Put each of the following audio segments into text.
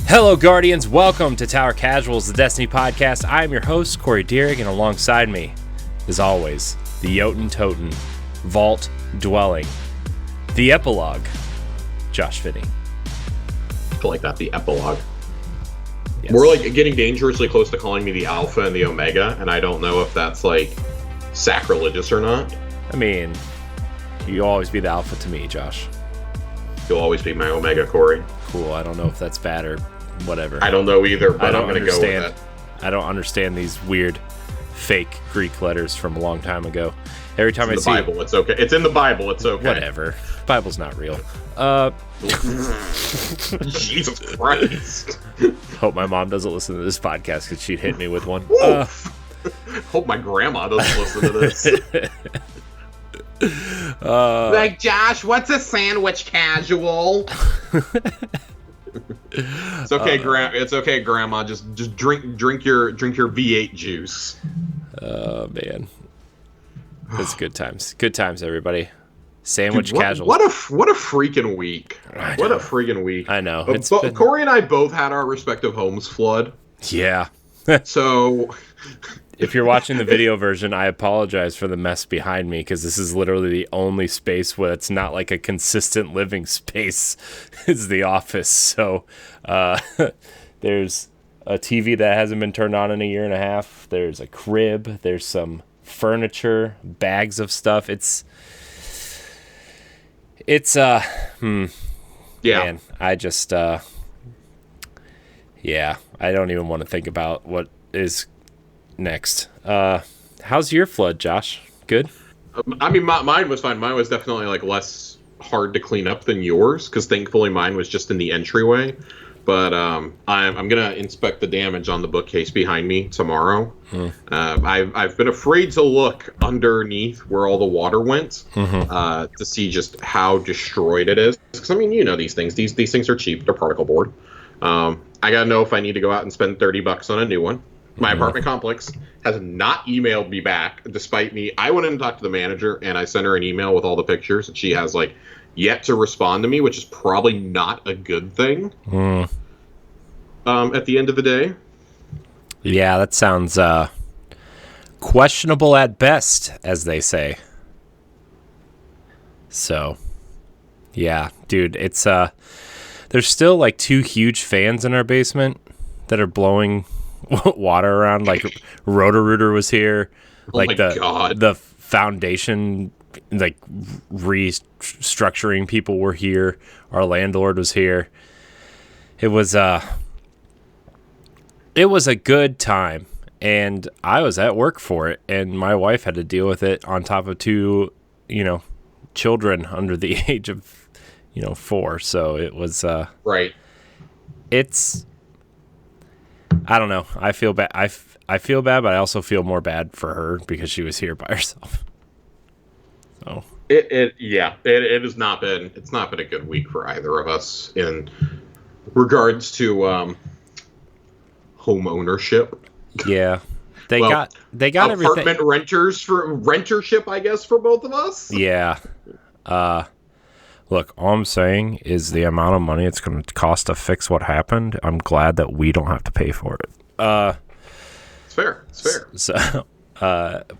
Hello, Guardians. Welcome to Tower Casuals, the Destiny podcast. I'm your host, Corey Deering, and alongside me, as always, the Jotun Toten, Vault Dwelling, the Epilogue, Josh Finney. I feel like that, the Epilogue. Yes. We're like getting dangerously close to calling me the Alpha and the Omega, and I don't know if that's like sacrilegious or not. I mean, you'll always be the Alpha to me, Josh. You'll always be my Omega, Corey. Cool. I don't know if that's bad or whatever. I don't know either, but I'm going to go with it. I don't understand these weird fake Greek letters from a long time ago. Every time it's in the Bible, it's okay. It's in the Bible, it's okay. Whatever. Bible's not real. Jesus Christ. Hope my mom doesn't listen to this podcast because she'd hit me with one. Hope my grandma doesn't listen to this. Like, Josh, what's a sandwich casual? It's okay, it's okay, Grandma. Just drink your V8 juice. Oh man, it's good times. Good times, everybody. Sandwich casual. What a freaking week. What a freaking week. I know. Corey and I both had our respective homes flood. Yeah. So, if you're watching the video version, I apologize for the mess behind me because this is literally the only space where it's not like a consistent living space is the office. So there's a TV that hasn't been turned on in a year and a half. There's a crib. There's some furniture, bags of stuff. Man, I just, I don't even want to think about what is next. How's your flood, Josh? Good? I mean, mine was fine. Mine was definitely like less hard to clean up than yours because thankfully mine was just in the entryway. But I'm gonna inspect the damage on the bookcase behind me tomorrow. I've been afraid to look underneath where all the water went to see just how destroyed it is. Because I mean, you know these things. These things are cheap. They're particle board. I gotta know if I need to go out and spend $30 on a new one. My apartment complex has not emailed me back, despite me. I went in and talked to the manager, and I sent her an email with all the pictures, and she has like yet to respond to me, which is probably not a good thing. At the end of the day. Yeah, that sounds questionable at best, as they say. So, yeah, dude, it's there's still like 2 huge fans in our basement that are blowing water around. Like Roto-Rooter was here. Like the foundation, like restructuring people were here. Our landlord was here. It was a good time, and I was at work for it, and my wife had to deal with it on top of 2, children under the age of, 4. So it was right. It's, I don't know. I feel bad. I feel bad, but I also feel more bad for her because she was here by herself. So it has not been. It's not been a good week for either of us in regards to home ownership. Yeah, they got everything. Apartment rentership, I guess, for both of us. Yeah. Look, all I'm saying is the amount of money it's going to cost to fix what happened. I'm glad that we don't have to pay for it. It's fair. So,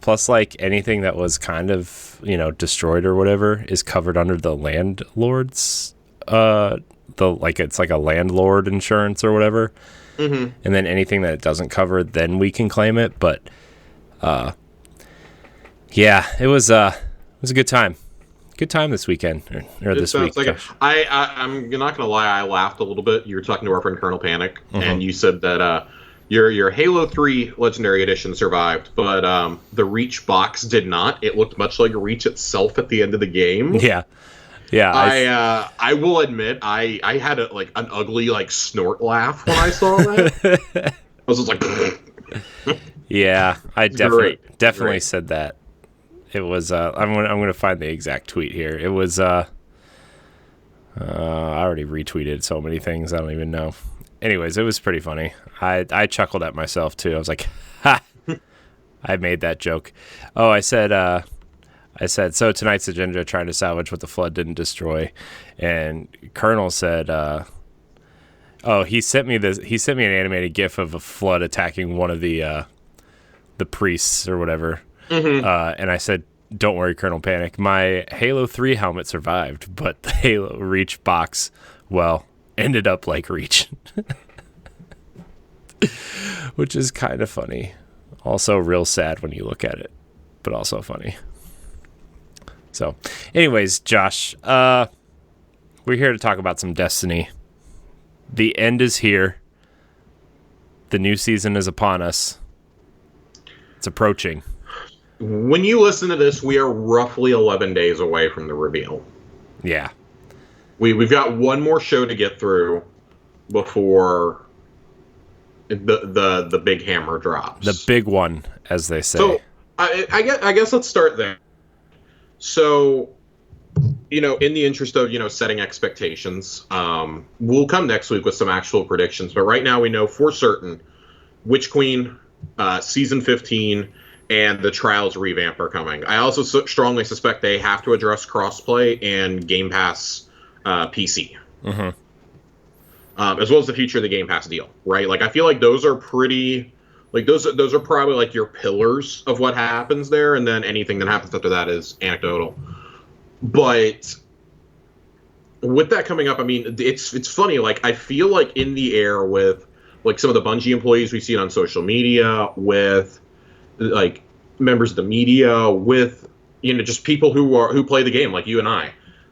plus, like anything that was kind of destroyed or whatever is covered under the landlord's it's like a landlord insurance or whatever. And then anything that it doesn't cover, then we can claim it. But it was a good time. Good time this weekend or this week. Like I'm not gonna lie, I laughed a little bit. You were talking to our friend Colonel Panic, and you said that your Halo 3 Legendary Edition survived, but the Reach box did not. It looked much like Reach itself at the end of the game. Yeah. I will admit I had an ugly snort laugh when I saw that. I was just like, yeah, I definitely said that. It was I'm gonna find the exact tweet here. It was I already retweeted so many things I don't even know. Anyways, it was pretty funny. I chuckled at myself too. I was like, ha! I made that joke. Oh, I said, so tonight's agenda, trying to salvage what the flood didn't destroy. And Colonel said, Oh, he sent me this. He sent me an animated GIF of a flood attacking one of the priests or whatever. Mm-hmm. And I said, "Don't worry, Colonel Panic. My Halo 3 helmet survived, but the Halo Reach box, well, ended up like Reach," which is kind of funny. Also, real sad when you look at it, but also funny. So, anyways, Josh, we're here to talk about some Destiny. The end is here. The new season is upon us. It's approaching. When you listen to this, we are roughly 11 days away from the reveal. Yeah. We've got one more show to get through before the big hammer drops. The big one, as they say. So, I guess let's start there. So, in the interest of, setting expectations, we'll come next week with some actual predictions. But right now we know for certain Witch Queen, Season 15, and the Trials revamp are coming. I also strongly suspect they have to address crossplay and Game Pass PC. Mm-hmm. As well as the future of the Game Pass deal, right? Like, I feel like those are pretty... Like, those are probably, like, your pillars of what happens there, and then anything that happens after that is anecdotal. But with that coming up, I mean, it's funny. Like, I feel like in the air with, like, some of the Bungie employees we see on social media, with, like, members of the media, with, just people who play the game, like you and I.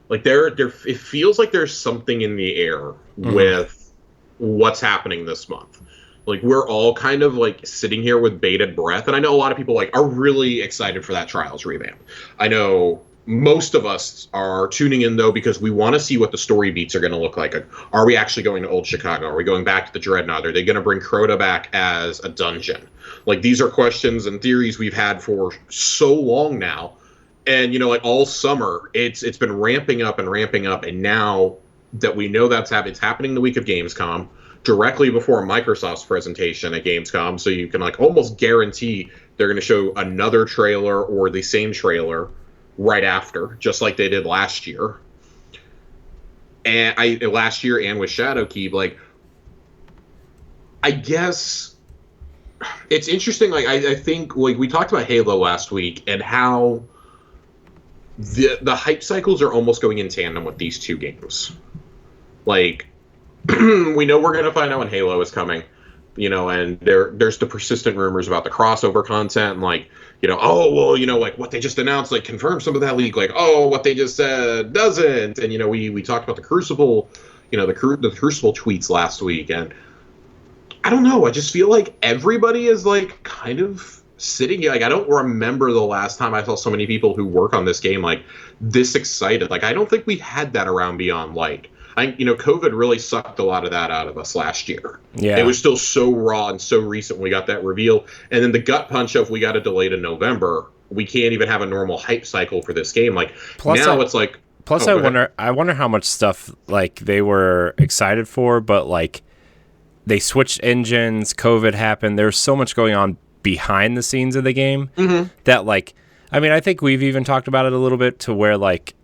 Like, it feels like there's something in the air with what's happening this month. Like, we're all kind of, like, sitting here with bated breath. And I know a lot of people, like, are really excited for that Trials revamp. I know most of us are tuning in, though, because we want to see what the story beats are going to look like. Are we actually going to Old Chicago? Are we going back to the Dreadnought? Are they going to bring Crota back as a dungeon? Like, these are questions and theories we've had for so long now. And, like, all summer, it's been ramping up. And now that we know it's happening the week of Gamescom, directly before Microsoft's presentation at Gamescom, so you can, like, almost guarantee they're going to show another trailer or the same trailer right after, just like they did last year. And last year and with Shadowkeep, like, I guess it's interesting. Like, I think, like, we talked about Halo last week and how the hype cycles are almost going in tandem with these two games. Like, we know we're going to find out when Halo is coming, and there's the persistent rumors about the crossover content, and, like, like, what they just announced, like, confirms some of that leak, like, what they just said doesn't. And, we talked about the Crucible, the Crucible tweets last week, and I don't know, I just feel like everybody is, like, kind of sitting here. Like, I don't remember the last time I saw so many people who work on this game, like, this excited. Like, I don't think we had that around Beyond Light. COVID really sucked a lot of that out of us last year. Yeah. It was still so raw and so recent when we got that reveal. And then the gut punch of we got it delayed in November. We can't even have a normal hype cycle for this game. Like, it's like... Plus, I wonder how much stuff, like, they were excited for, but, like, they switched engines, COVID happened. There's so much going on behind the scenes of the game that, like... I mean, I think we've even talked about it a little bit to where, like,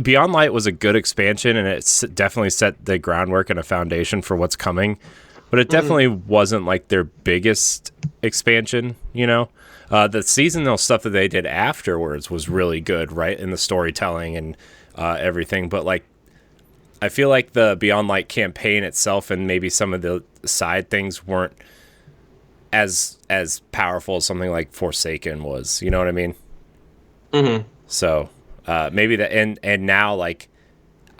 Beyond Light was a good expansion, and it definitely set the groundwork and a foundation for what's coming. But it definitely wasn't, like, their biggest expansion, The seasonal stuff that they did afterwards was really good, right, in the storytelling and everything. But, like, I feel like the Beyond Light campaign itself and maybe some of the side things weren't as powerful as something like Forsaken was. You know what I mean? Mm-hmm. So... maybe that, and now, like,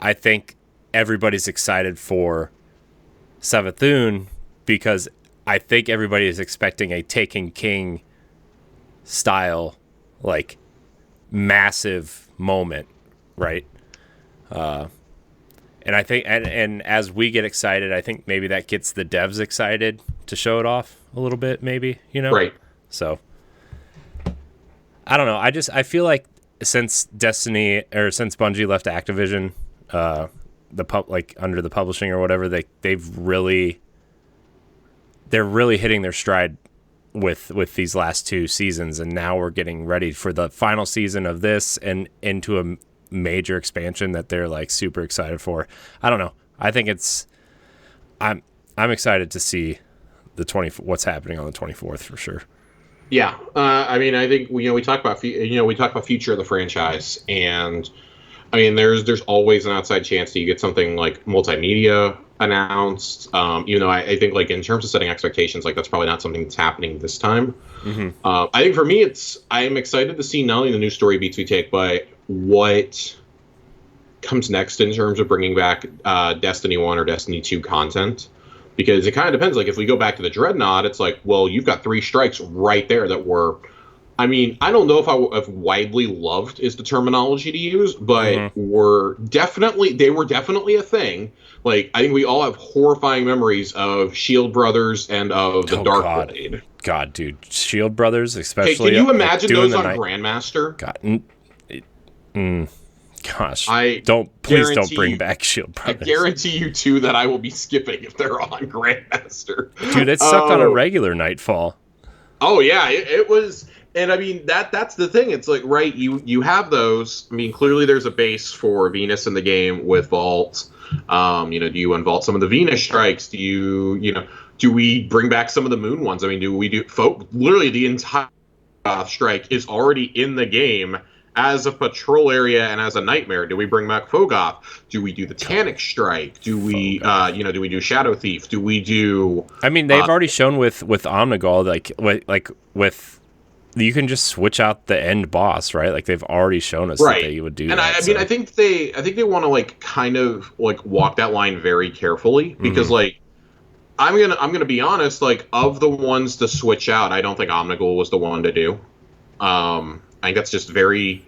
I think everybody's excited for Savathun because I think everybody is expecting a Taken King style, like, massive moment, right? And I think, and as we get excited, I think maybe that gets the devs excited to show it off a little bit, maybe, Right. So, I don't know. I feel like since Destiny, or since Bungie left Activision, under the publishing or whatever, they're really hitting their stride with these last two seasons, and now we're getting ready for the final season of this and into a major expansion that they're, like, super excited for. I don't know. I think it's I'm excited to see what's happening on the 24th for sure. Yeah, I mean, I think we talk about future of the franchise, and I mean, there's always an outside chance that you get something like multimedia announced. Even though I think like in terms of setting expectations, like that's probably not something that's happening this time. Mm-hmm. I think for me, I'm excited to see not only the new story beats we take, but what comes next in terms of bringing back Destiny 1 or Destiny 2 content. Because it kind of depends. Like, if we go back to the Dreadnought, it's like, well, you've got 3 strikes right there that were... I mean, I don't know if widely loved is the terminology to use, but they were definitely a thing. Like, I think we all have horrifying memories of Shield Brothers and of the Dark Blade. God, dude. Shield Brothers, especially... Hey, can you imagine those on Grandmaster? God, gosh, please don't bring back Shield Brothers. I guarantee you too that I will be skipping if they're on Grandmaster. Dude, it sucked on a regular Nightfall. Oh yeah, it was, and I mean that's the thing. It's like, right, you have those. I mean, clearly there's a base for Venus in the game with Vault. Do you unvault some of the Venus strikes? Do we bring back some of the Moon ones? I mean, literally the entire strike is already in the game as a patrol area and as a nightmare. Do we bring back Fogoth? Do we do the Tannic Strike? Do we, do we do Shadow Thief? Do we do... I mean, they've already shown with Omnigul, like with... You can just switch out the end boss, right? Like, they've already shown us that they would do and that. I mean, I think they want to, like, kind of, like, walk that line very carefully. Because, like, I'm gonna be honest, like, of the ones to switch out, I don't think Omnigul was the one to do. I think that's just very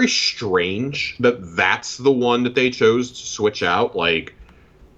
strange that's the one that they chose to switch out, like,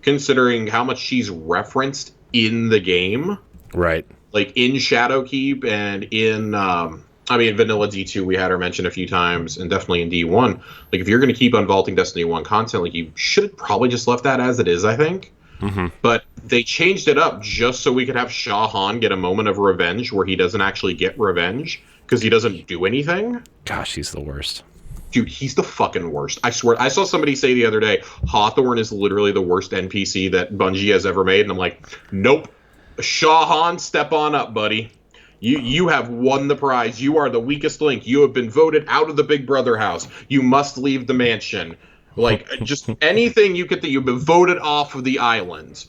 considering how much she's referenced in the game. Right. Like, in Shadowkeep and in, Vanilla D2, we had her mentioned a few times, and definitely in D1. Like, if you're going to keep unvaulting Destiny 1 content, like, you should probably just left that as it is, I think. Mm-hmm. But they changed it up just so we could have Shah Han get a moment of revenge where he doesn't actually get revenge because he doesn't do anything. Gosh, he's the worst. Dude, he's the fucking worst. I swear. I saw somebody say the other day, Hawthorne is literally the worst NPC that Bungie has ever made. And I'm like, nope. Shah Han, step on up, buddy. You have won the prize. You are the weakest link. You have been voted out of the Big Brother house. You must leave the mansion. Like, just anything you could think. You've been voted off of the island.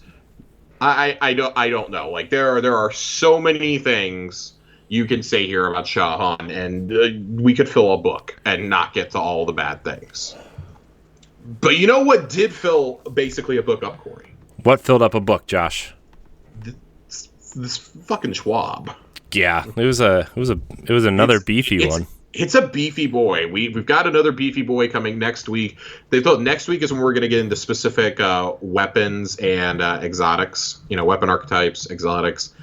I don't know. Like, there are so many things you can say here about Shah Han, and we could fill a book and not get to all the bad things. But you know what did fill basically a book up, Corey? What filled up a book, Josh? This fucking Schwab. Yeah, it was another beefy one. It's a beefy boy. We've got another beefy boy coming next week. They thought next week is when we're going to get into specific weapons and exotics. Weapon archetypes, exotics.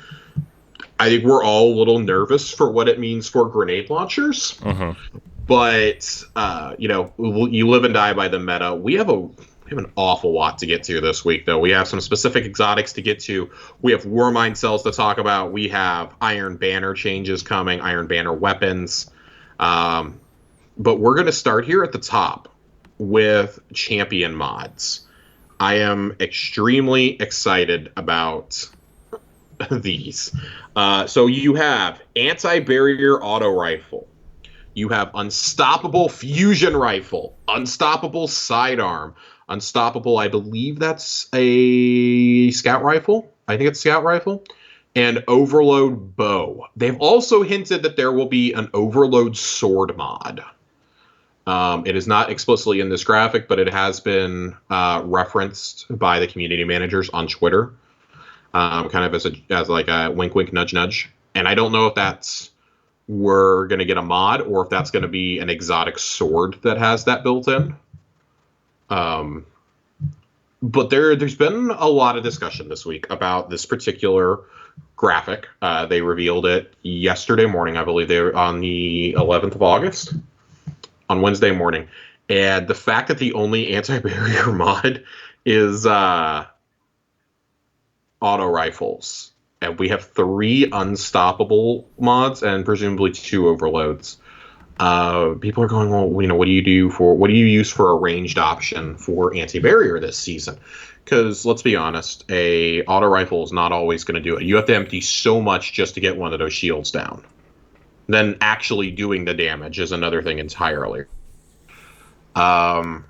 I think we're all a little nervous for what it means for grenade launchers. Mm-hmm. But you live and die by the meta. We have an awful lot to get to this week, though. We have some specific exotics to get to. We have Warmind cells to talk about. We have Iron Banner changes coming, Iron Banner weapons. But we're going to start here at the top with champion mods. I am extremely excited about these. So you have Anti-Barrier Auto Rifle. You have Unstoppable Fusion Rifle. Unstoppable Sidearm. Unstoppable, I believe that's a Scout Rifle. I think it's Scout Rifle. And Overload Bow. They've also hinted that there will be an Overload Sword mod. It is not explicitly in this graphic, but it has been referenced by the community managers on Twitter. Kind of as like a wink, wink, nudge, nudge. And I don't know if we're going to get a mod or if that's going to be an exotic sword that has that built in. But there's been a lot of discussion this week about this particular graphic. They revealed it yesterday morning, I believe. They were on the 11th of August, on Wednesday morning. And the fact that the only anti-barrier mod is auto rifles, and we have 3 unstoppable mods and presumably 2 overloads. People are going, well, what do you use for a ranged option for anti-barrier this season? Because let's be honest, a auto rifle is not always going to do it. You have to empty so much just to get one of those shields down. Then actually doing the damage is another thing entirely. I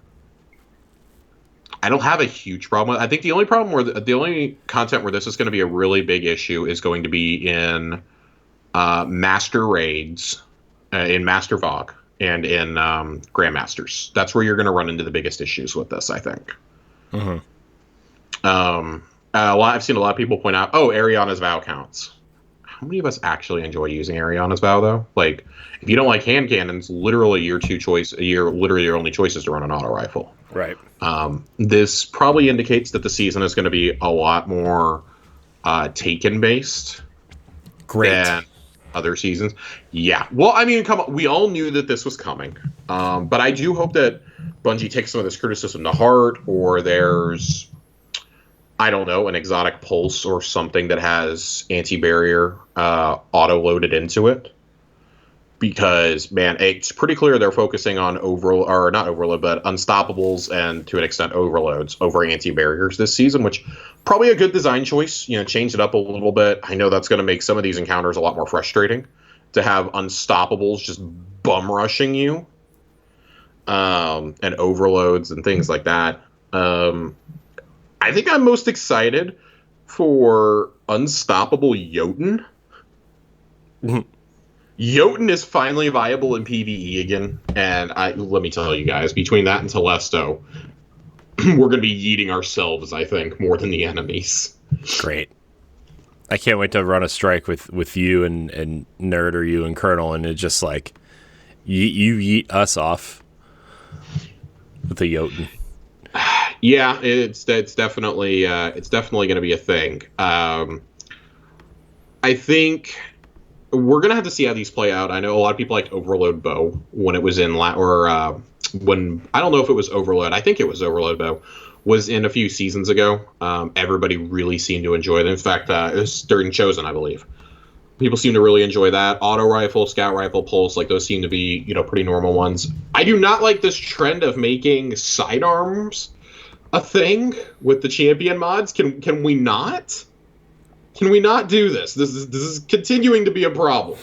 don't have a huge problem. I think the only content where this is going to be a really big issue is going to be in master raids, in Master Vogue, and in Grandmasters. That's where you're going to run into the biggest issues with this, I think. Mm-hmm. I've seen a lot of people point out, Ariana's Vow counts. How many of us actually enjoy using Ariana's Vow, though? Like, if you don't like hand cannons, literally your only choice is to run an auto rifle. Right. This probably indicates that the season is going to be a lot more Taken based than other seasons. Yeah. Well, I mean, come on. We all knew that this was coming. But I do hope that Bungie takes some of this criticism to heart, or there's, I don't know, an exotic pulse or something that has anti-barrier auto-loaded into it. Because, man, it's pretty clear they're focusing on not overload, but unstoppables and, to an extent, overloads over anti-barriers this season, which probably a good design choice. Change it up a little bit. I know that's going to make some of these encounters a lot more frustrating to have unstoppables just bum rushing you, and overloads and things like that. I think I'm most excited for Unstoppable Jotun. Jotun is finally viable in PvE again, and let me tell you guys, between that and Telesto, we're going to be yeeting ourselves, I think, more than the enemies. Great. I can't wait to run a strike with you and Nerd, or you and Colonel, and it's just like, you yeet us off with the Jotun. Yeah, it's definitely going to be a thing. I think we're going to have to see how these play out. I know a lot of people liked Overload Bow when it was in when I don't know if it was Overload. I think it was Overload Bow was in a few seasons ago. Everybody really seemed to enjoy it. In fact, it was during Chosen, I believe. People seem to really enjoy that. Auto rifle, scout rifle, pulse, like those seem to be, pretty normal ones. I do not like this trend of making sidearms a thing with the champion mods. Can we not? Can we not do this? This is continuing to be a problem.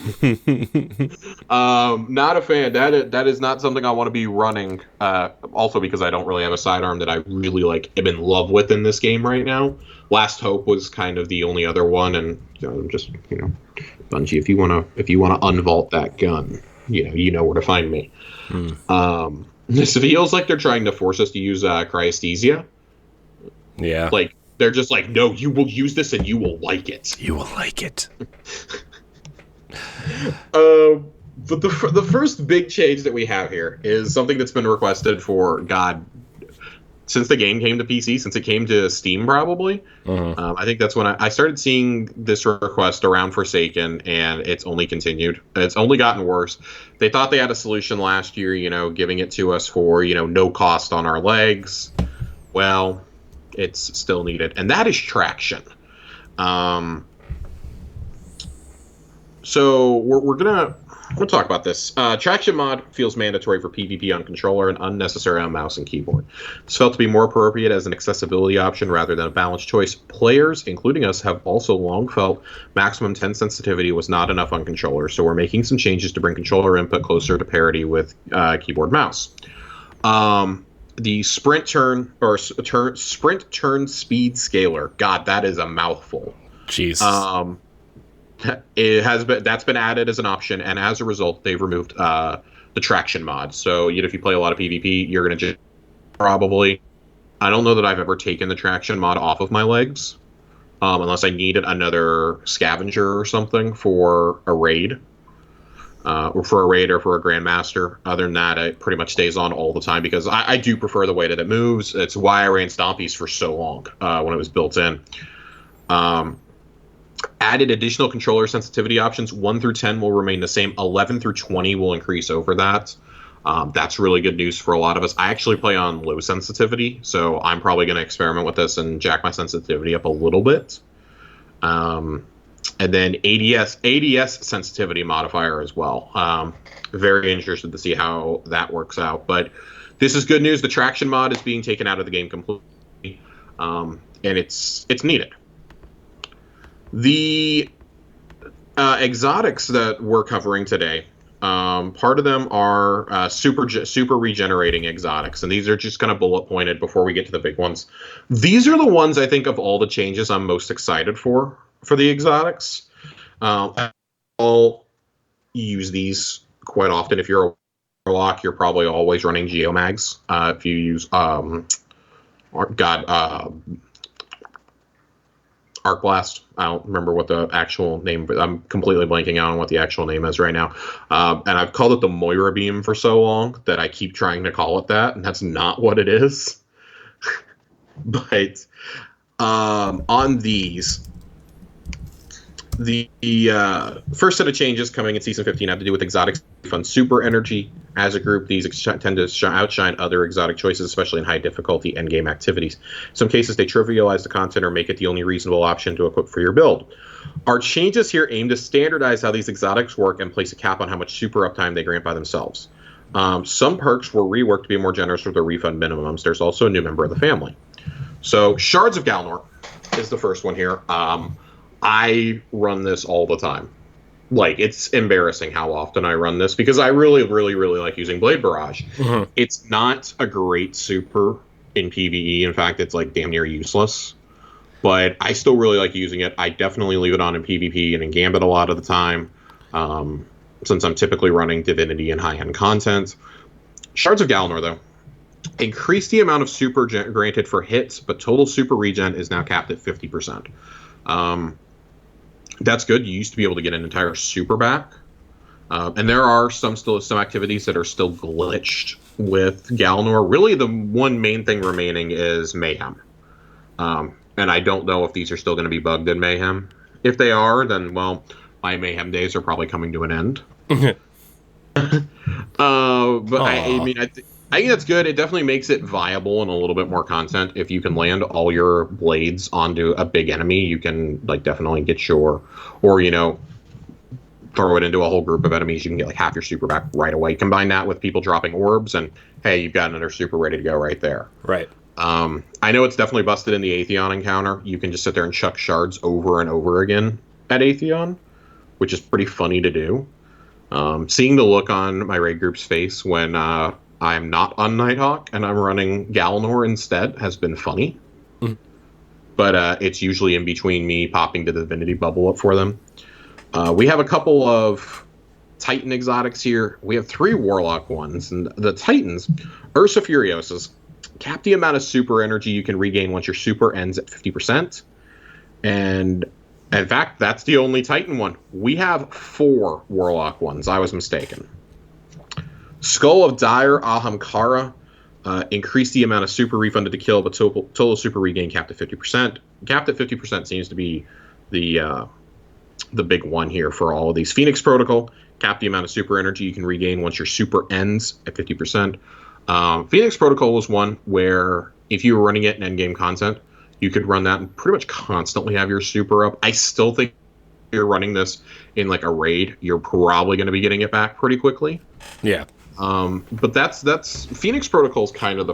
Not a fan. That is not something I want to be running. Also because I don't really have a sidearm that I really am in love with in this game right now. Last Hope was kind of the only other one, and just Bungie, if you wanna unvault that gun, you know where to find me. This feels like they're trying to force us to use cryesthesia. Yeah. They're just like, no, you will use this and you will like it. You will like it. But the first big change that we have here is something that's been requested for, since the game came to PC, since it came to Steam probably. I think that's when I started seeing this request around Forsaken, and it's only continued. It's only gotten worse. They thought they had a solution last year, giving it to us for, no cost on our legs. Well, it's still needed, and that is traction. So we'll talk about this. Traction mod feels mandatory for PvP on controller and unnecessary on mouse and keyboard. It's felt to be more appropriate as an accessibility option rather than a balanced choice. Players, including us, have also long felt maximum 10 sensitivity was not enough on controller, so we're making some changes to bring controller input closer to parity with keyboard mouse. The sprint turn speed scaler. God, that is a mouthful. Jesus. That's been added as an option, and as a result, they've removed the traction mod. So, if you play a lot of PvP, you're gonna just probably. I don't know that I've ever taken the traction mod off of my legs, unless I needed another scavenger or something for a raid. Or for a raid or for a grandmaster. Other than that, it pretty much stays on all the time because I do prefer the way that it moves. It's why I ran Stompies for so long when it was built in. Added additional controller sensitivity options. 1 through 10 will remain the same. 11 through 20 will increase over that. That's really good news for a lot of us. I actually play on low sensitivity, so I'm probably going to experiment with this and jack my sensitivity up a little bit. And then ADS sensitivity modifier as well. Very interested to see how that works out. But this is good news. The traction mod is being taken out of the game completely, and it's needed. The exotics that we're covering today, part of them are super regenerating exotics, and these are just kind of bullet pointed before we get to the big ones. These are the ones I think of all the changes I'm most excited for the exotics. I'll use these quite often. If you're a warlock, you're probably always running geomags. If you use Arc Blast. I don't remember what the actual name, but I'm completely blanking out on what the actual name is right now. And I've called it the Moira Beam for so long that I keep trying to call it that, and that's not what it is. But on these, the first set of changes coming in Season 15 have to do with exotics fund super energy. As a group, these tend to outshine other exotic choices, especially in high difficulty endgame activities. In some cases, they trivialize the content or make it the only reasonable option to equip for your build. Our changes here aim to standardize how these exotics work and place a cap on how much super uptime they grant by themselves. Some perks were reworked to be more generous with their refund minimums. There's also a new member of the family. So, Shards of Galnor is the first one here. I run this all the time. Like, it's embarrassing how often I run this because I really like using Blade Barrage. Mm-hmm. It's not a great super in PvE. In fact, it's like damn near useless. But I still really like using it. I definitely leave it on in PvP and in Gambit a lot of the time, since I'm typically running Divinity and high-end content. Shards of Galnor, though. Increase the amount of super granted for hits, but total super regen is now capped at 50%. That's good. You used to be able to get an entire super back. And there are some activities that are still glitched with Galnor. Really, the one main thing remaining is Mayhem. And I don't know if these are still going to be bugged in Mayhem. If they are, then, well, my Mayhem days are probably coming to an end. But I think that's good. It definitely makes it viable and a little bit more content. If you can land all your blades onto a big enemy, you can like definitely get your, or throw it into a whole group of enemies. You can get like half your super back right away. Combine that with people dropping orbs, and hey, you've got another super ready to go right there. Right. I know it's definitely busted in the Atheon encounter. You can just sit there and chuck shards over and over again at Atheon, which is pretty funny to do. Seeing the look on my raid group's face when I'm not on Nighthawk and I'm running Galnor instead has been funny. Mm-hmm. But it's usually in between me popping the Divinity bubble up for them. We have a couple of Titan exotics here. We have 3 Warlock ones. And the Titans, Ursa Furiosas, cap the amount of super energy you can regain once your super ends at 50%. And in fact, that's the only Titan one. We have 4 Warlock ones. I was mistaken. Skull of Dire Ahamkara, increase the amount of super refunded to kill, but total super regain capped at 50%. Capped at 50% seems to be the big one here for all of these. Phoenix Protocol, cap the amount of super energy you can regain once your super ends at 50%. Phoenix Protocol was one where if you were running it in endgame content, you could run that and pretty much constantly have your super up. I still think if you're running this in like a raid, you're probably going to be getting it back pretty quickly. Yeah. But that's Phoenix Protocol's kind of the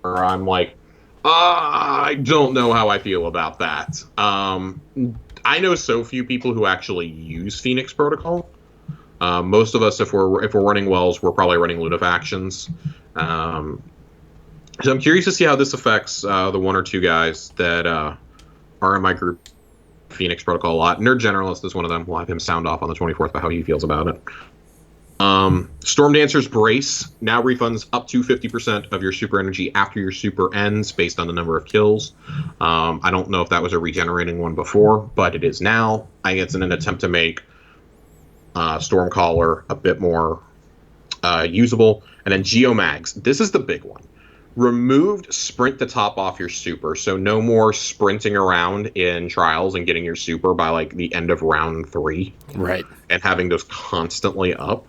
where I'm like, I don't know how I feel about that. I know so few people who actually use Phoenix Protocol. Most of us, if we're running Wells, we're probably running Ludifactions. So I'm curious to see how this affects the 1 or 2 guys that are in my group. Phoenix Protocol a lot. Nerd Generalist is one of them. We'll have him sound off on the 24th about how he feels about it. Storm Dancer's Brace now refunds up to 50% of your super energy after your super ends based on the number of kills. I don't know if that was a regenerating one before, but it is now. I think it's in an attempt to make Stormcaller a bit more usable. And then Geomags. This is the big one. Removed sprint to top off your super, so no more sprinting around in trials and getting your super by like the end of round 3. Right. And having those constantly up.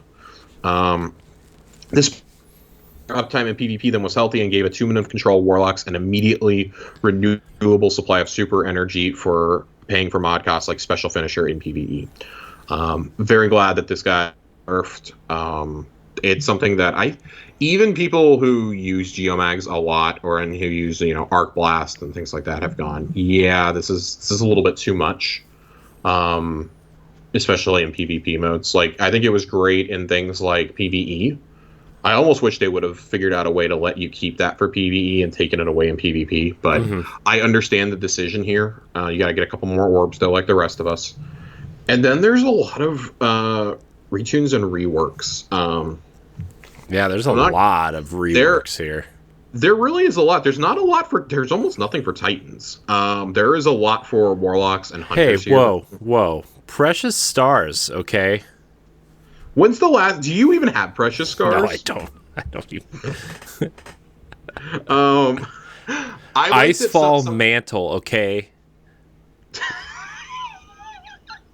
This uptime in PvP then was healthy and gave attunement of control warlocks an immediately renewable supply of super energy for paying for mod costs like special finisher in PvE. Very glad that this guy nerfed. It's something that even people who use Geomags a lot or and who use Arc Blast and things like that have gone, yeah, this is a little bit too much, especially in PvP modes. Like I think it was great in things like PvE. I almost wish they would have figured out a way to let you keep that for PvE and taken it away in PvP. But I understand the decision here. You got to get a couple more orbs though, like the rest of us. And then there's a lot of retunes and reworks. Yeah, there's a lot of reworks here. There really is a lot. There's not a lot there's almost nothing for Titans. There is a lot for Warlocks and Hunters here. Whoa. Precious Stars, okay? When's the last... Do you even have Precious Scars? No, I don't. I don't even... Icefall Mantle, okay?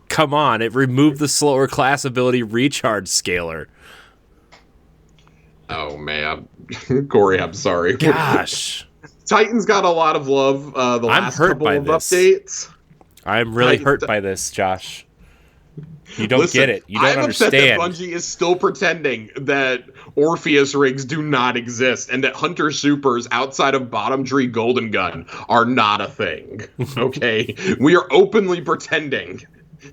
Come on, it removed the slower class ability recharge scaler. Oh, man. Corey, I'm sorry. Gosh. Titans got a lot of love the last couple of updates. I'm really hurt by this, Josh. You don't get it. You don't understand. I'm upset that Bungie is still pretending that Orpheus rigs do not exist and that Hunter Supers outside of Bottom Tree Golden Gun are not a thing. Okay? We are openly pretending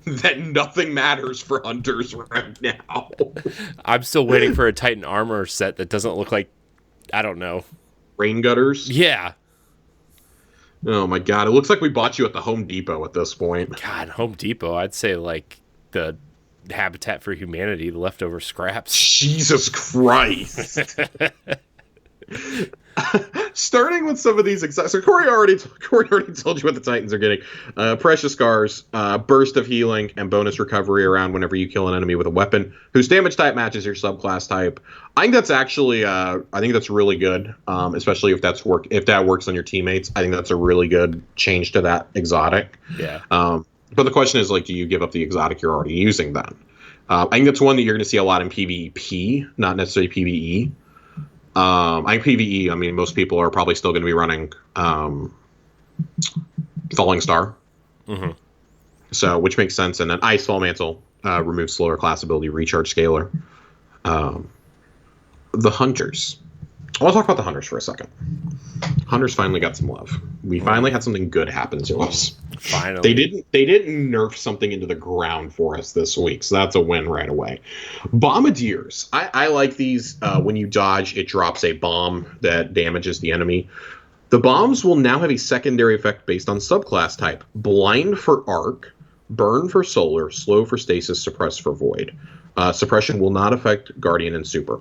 that nothing matters for Hunters right now. I'm still waiting for a Titan armor set that doesn't look like, I don't know. Rain Gutters? Yeah. Oh my god, it looks like we bought you at the Home Depot at this point. God, Home Depot, I'd say like the Habitat for Humanity, the leftover scraps. Jesus Christ. Starting with some of these so Corey already told you what the Titans are getting. Precious Scars, Burst of Healing, and bonus recovery around whenever you kill an enemy with a weapon whose damage type matches your subclass type. I think that's actually really good, especially if that works on your teammates. I think that's a really good change to that exotic. Yeah. But the question is, like, do you give up the exotic you're already using then? I think that's one that you're going to see a lot in PvP, not necessarily PvE. I think PvE, I mean, most people are probably still going to be running Falling Star. Mm-hmm. So, which makes sense. And then Icefall Mantle removes slower class ability, recharge scaler. The Hunters. I want to talk about the Hunters for a second. Hunters finally got some love. We finally had something good happen to us. Finally. They didn't nerf something into the ground for us this week, so that's a win right away. Bombardiers. I like these. When you dodge, it drops a bomb that damages the enemy. The bombs will now have a secondary effect based on subclass type. Blind for Arc, Burn for Solar, Slow for Stasis, Suppress for Void. Suppression will not affect Guardian and Super.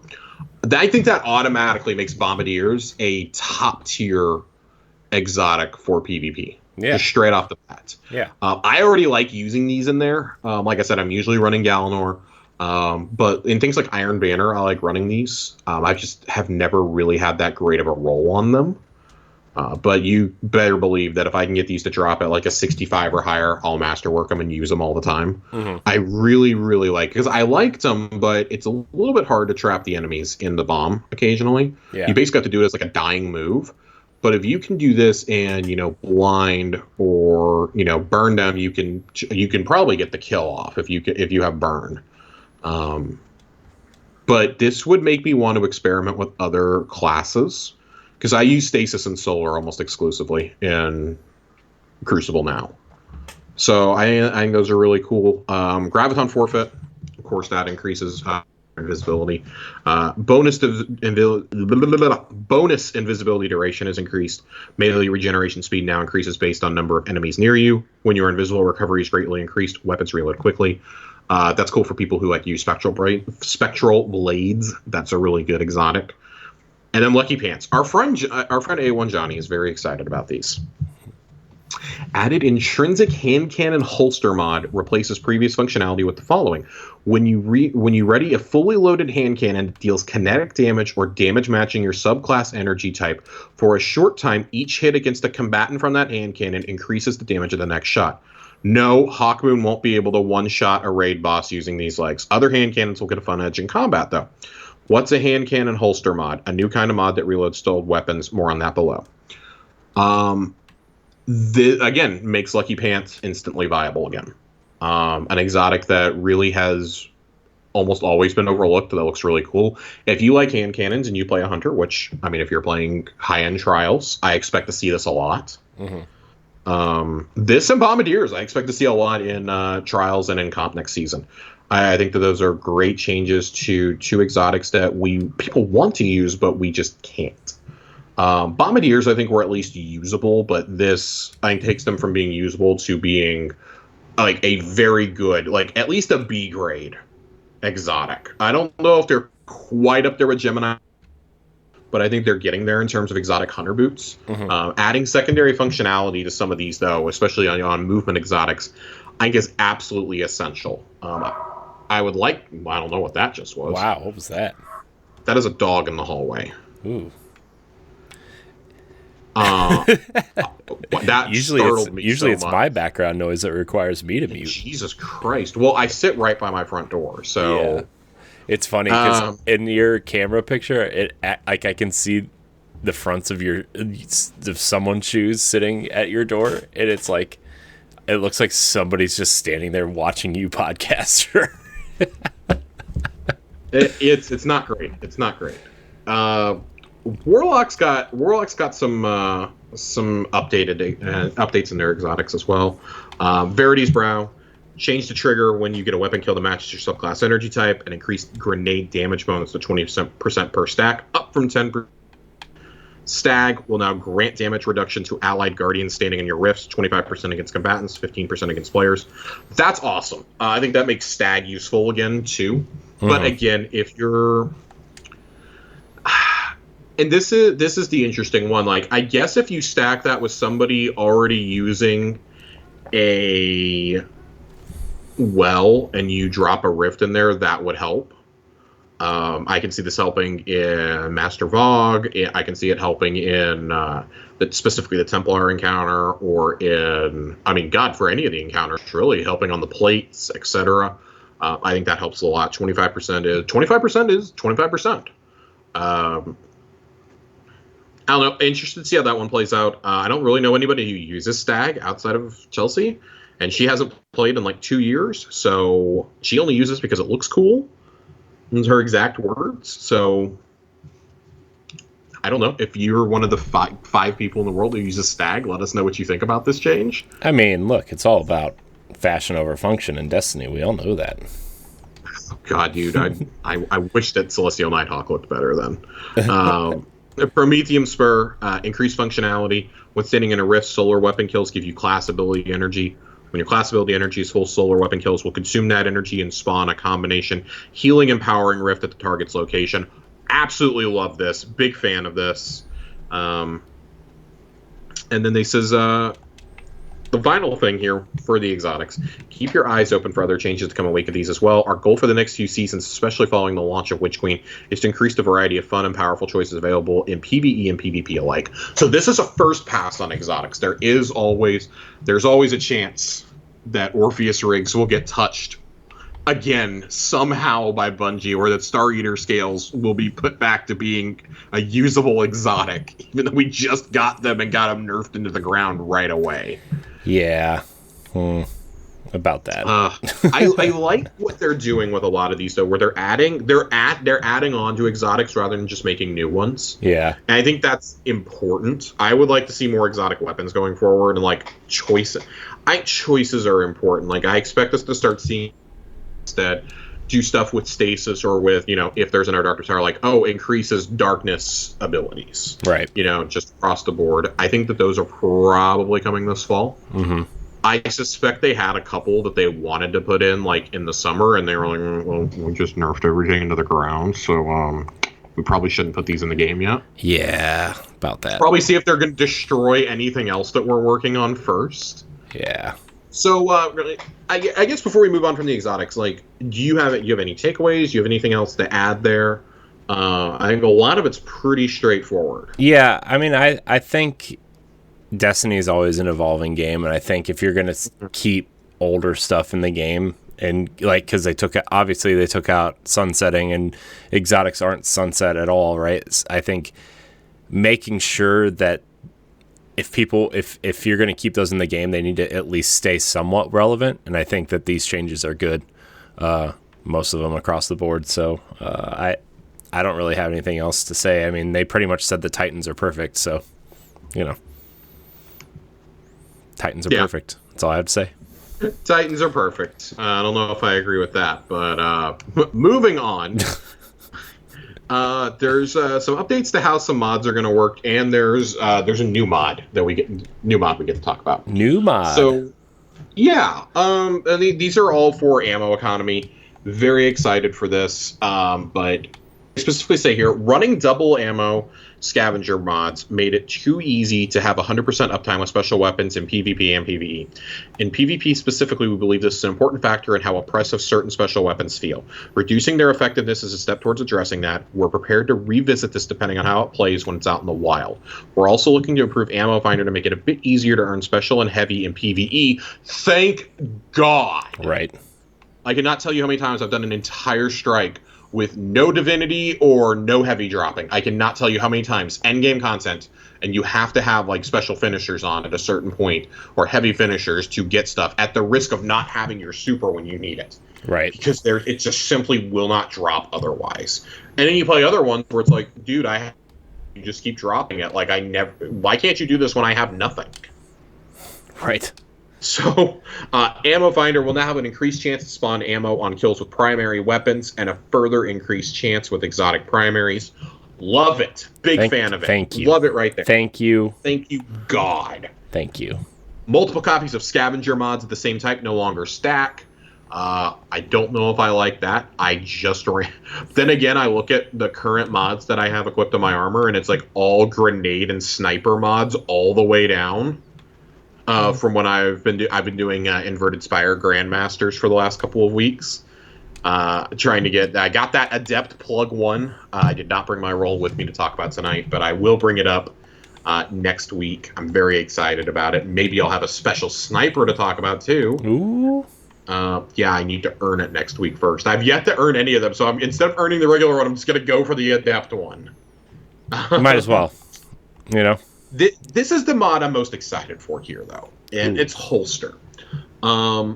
I think that automatically makes Bombardiers a top-tier exotic for PvP. Yeah. Just straight off the bat. Yeah. I already like using these in there. Like I said, I'm usually running Galanor. But in things like Iron Banner, I like running these. I just have never really had that great of a roll on them. But you better believe that if I can get these to drop at like a 65 or higher, I'll masterwork them and use them all the time. Mm-hmm. I really, really like, because I liked them, but it's a little bit hard to trap the enemies in the bomb occasionally. Yeah. You basically have to do it as like a dying move. But if you can do this and, blind or, burn them, you can probably get the kill off if you have burn. But this would make me want to experiment with other classes. Because I use Stasis and Solar almost exclusively in Crucible now. So I think those are really cool. Graviton Forfeit, of course, that increases invisibility. Bonus invisibility duration is increased. Melee regeneration speed now increases based on number of enemies near you. When you're invisible, recovery is greatly increased. Weapons reload quickly. That's cool for people who like to use spectral blades. That's a really good exotic. And then Lucky Pants. Our friend A1 Johnny is very excited about these. Added intrinsic hand cannon holster mod replaces previous functionality with the following. When you ready a fully loaded hand cannon that deals kinetic damage or damage matching your subclass energy type, for a short time, each hit against a combatant from that hand cannon increases the damage of the next shot. No, Hawkmoon won't be able to one-shot a raid boss using these legs. Other hand cannons will get a fun edge in combat, though. What's a hand cannon holster mod? A new kind of mod that reloads stowed weapons. More on that below. Again, makes Lucky Pants instantly viable again. An exotic that really has almost always been overlooked. That looks really cool. If you like hand cannons and you play a hunter, which, I mean, if you're playing high-end trials, I expect to see this a lot. This and Bombardiers, I expect to see a lot in trials and in comp next season. I think that those are great changes to two exotics that people want to use, but we just can't. Bombardiers, I think, were at least usable, but this, I think, takes them from being usable to being like a very good, like at least a B grade exotic. I don't know if they're quite up there with Gemini, but I think they're getting there in terms of exotic hunter boots. Adding secondary functionality to some of these, though, especially on movement exotics, I think is absolutely essential. I would like, I don't know what that just was. Wow, what was that? That is a dog in the hallway. Ooh. That usually it's my background noise that requires me to mute. Jesus Christ! Well, I sit right by my front door, so yeah. It's funny because in your camera picture, I can see the fronts of someone's shoes sitting at your door, and it's like it looks like somebody's just standing there watching you podcast. It's not great. It's not great. Warlock's got some updates in their exotics as well. Verity's Brow, change the trigger when you get a weapon kill that matches your subclass energy type, and increase grenade damage bonus to 20% per stack, up from 10%. Stag will now grant damage reduction to allied guardians standing in your rifts, 25% against combatants, 15% against players. That's awesome. I think that makes Stag useful again too. But again, if you're and this is the interesting one. Like, I guess if you stack that with somebody already using a well and you drop a rift in there, that would help. I can see this helping in Master Vogue. I can see it helping in specifically the Templar encounter, or in, I mean, God, for any of the encounters, really helping on the plates, etc. I think that helps a lot. 25% is 25%. I don't know. Interested to see how that one plays out. I don't really know anybody who uses Stag outside of Chelsea, and she hasn't played in like 2 years, so she only uses because it looks cool. Those are her exact words. So I don't know. If you're one of the five people in the world who uses Stag, let us know what you think about this change. I mean, look, it's all about fashion over function in Destiny. We all know that. Oh, God, dude, I wish that Celestial Nighthawk looked better then. Prometheum Spur, increased functionality. When standing in a rift, solar weapon kills give you class ability energy. When your class ability energy is full, solar weapon kills will consume that energy and spawn a combination healing empowering rift at the target's location. Absolutely love this. Big fan of this. And then they says, the final thing here for the exotics, keep your eyes open for other changes to come awake of these as well. Our goal for the next few seasons, especially following the launch of Witch Queen, is to increase the variety of fun and powerful choices available in PvE and PvP alike. So this is a first pass on exotics. There's always a chance that Orpheus rigs will get touched again somehow by Bungie, or that Star Eater scales will be put back to being a usable exotic, even though we just got them and got them nerfed into the ground right away. Yeah. About that. I like what they're doing with a lot of these, though, where they're adding on to exotics rather than just making new ones. Yeah. And I think that's important. I would like to see more exotic weapons going forward, and like choices are important. Like, I expect us to start seeing instead do stuff with stasis, or with, if there's another Dark Tower, like, increases darkness abilities. Right. Just across the board. I think that those are probably coming this fall. Mm-hmm. I suspect they had a couple that they wanted to put in, like, in the summer, and they were like, well, we just nerfed everything into the ground, so we probably shouldn't put these in the game yet. Yeah, about that. Probably see if they're going to destroy anything else that we're working on first. Yeah. So, I guess before we move on from the exotics, like, do you have any takeaways? Do you have anything else to add there? I think a lot of it's pretty straightforward. Yeah, I mean, I think Destiny is always an evolving game, and I think if you're going to keep older stuff in the game, and like, because they took out sunsetting, and exotics aren't sunset at all, right? I think making sure that if you're going to keep those in the game, they need to at least stay somewhat relevant, and I think that these changes are good. most of them across the board. So I don't really have anything else to say. I mean, they pretty much said the Titans are perfect. So, Titans are perfect. That's all I have to say. Titans are perfect. I don't know if I agree with that, but moving on. There's some updates to how some mods are going to work, and there's a new mod we get to talk about. New mod. So, yeah. And these are all for ammo economy. Very excited for this. But specifically say here, running double ammo scavenger mods made it too easy to have 100% uptime with special weapons in PvP and PvE. In PvP specifically, we believe this is an important factor in how oppressive certain special weapons feel. Reducing their effectiveness is a step towards addressing that. We're prepared to revisit this depending on how it plays when it's out in the wild. We're also looking to improve Ammo Finder to make it a bit easier to earn special and heavy in PvE. Thank God! Right. I cannot tell you how many times I've done an entire strike with no divinity or no heavy dropping. I cannot tell you how many times endgame content, and you have to have like special finishers on at a certain point or heavy finishers to get stuff at the risk of not having your super when you need it. Right. Because it just simply will not drop otherwise. And then you play other ones where it's like, dude, you just keep dropping it. Like why can't you do this when I have nothing? Right. So, Ammo Finder will now have an increased chance to spawn ammo on kills with primary weapons and a further increased chance with exotic primaries. Love it. Big fan of it. Thank you. Love it right there. Thank you. Thank you, God. Thank you. Multiple copies of scavenger mods of the same type no longer stack. I don't know if I like that. Then again, I look at the current mods that I have equipped on my armor, and it's like all grenade and sniper mods all the way down. From when I've been doing Inverted Spire Grandmasters for the last couple of weeks, trying to get. I got that Adept Plug 1. I did not bring my roll with me to talk about tonight, but I will bring it up next week. I'm very excited about it. Maybe I'll have a special sniper to talk about too. Ooh. Yeah, I need to earn it next week first. I've yet to earn any of them, so instead of earning the regular one, I'm just going to go for the Adept one. Might as well, This is the mod I'm most excited for here, though, and it's holster. A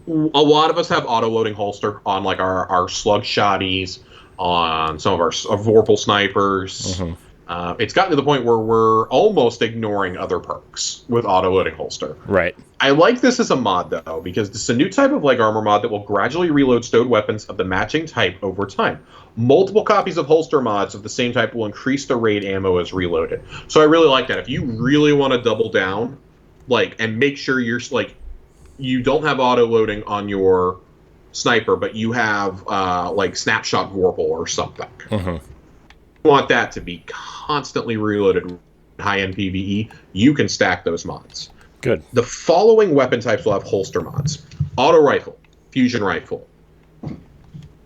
lot of us have auto-loading holster on like our slug shotties, on some of our Vorpal snipers. Mm-hmm. It's gotten to the point where we're almost ignoring other perks with auto-loading holster. Right. I like this as a mod, though, because this is a new type of like armor mod that will gradually reload stowed weapons of the matching type over time. Multiple copies of holster mods of the same type will increase the raid ammo as reloaded. So I really like that. If you really want to double down, and make sure you're you don't have auto loading on your sniper, but you have snapshot Vorpal or something. Mm-hmm. You want that to be constantly reloaded high-end PvE, you can stack those mods. Good. The following weapon types will have holster mods: auto rifle, fusion rifle.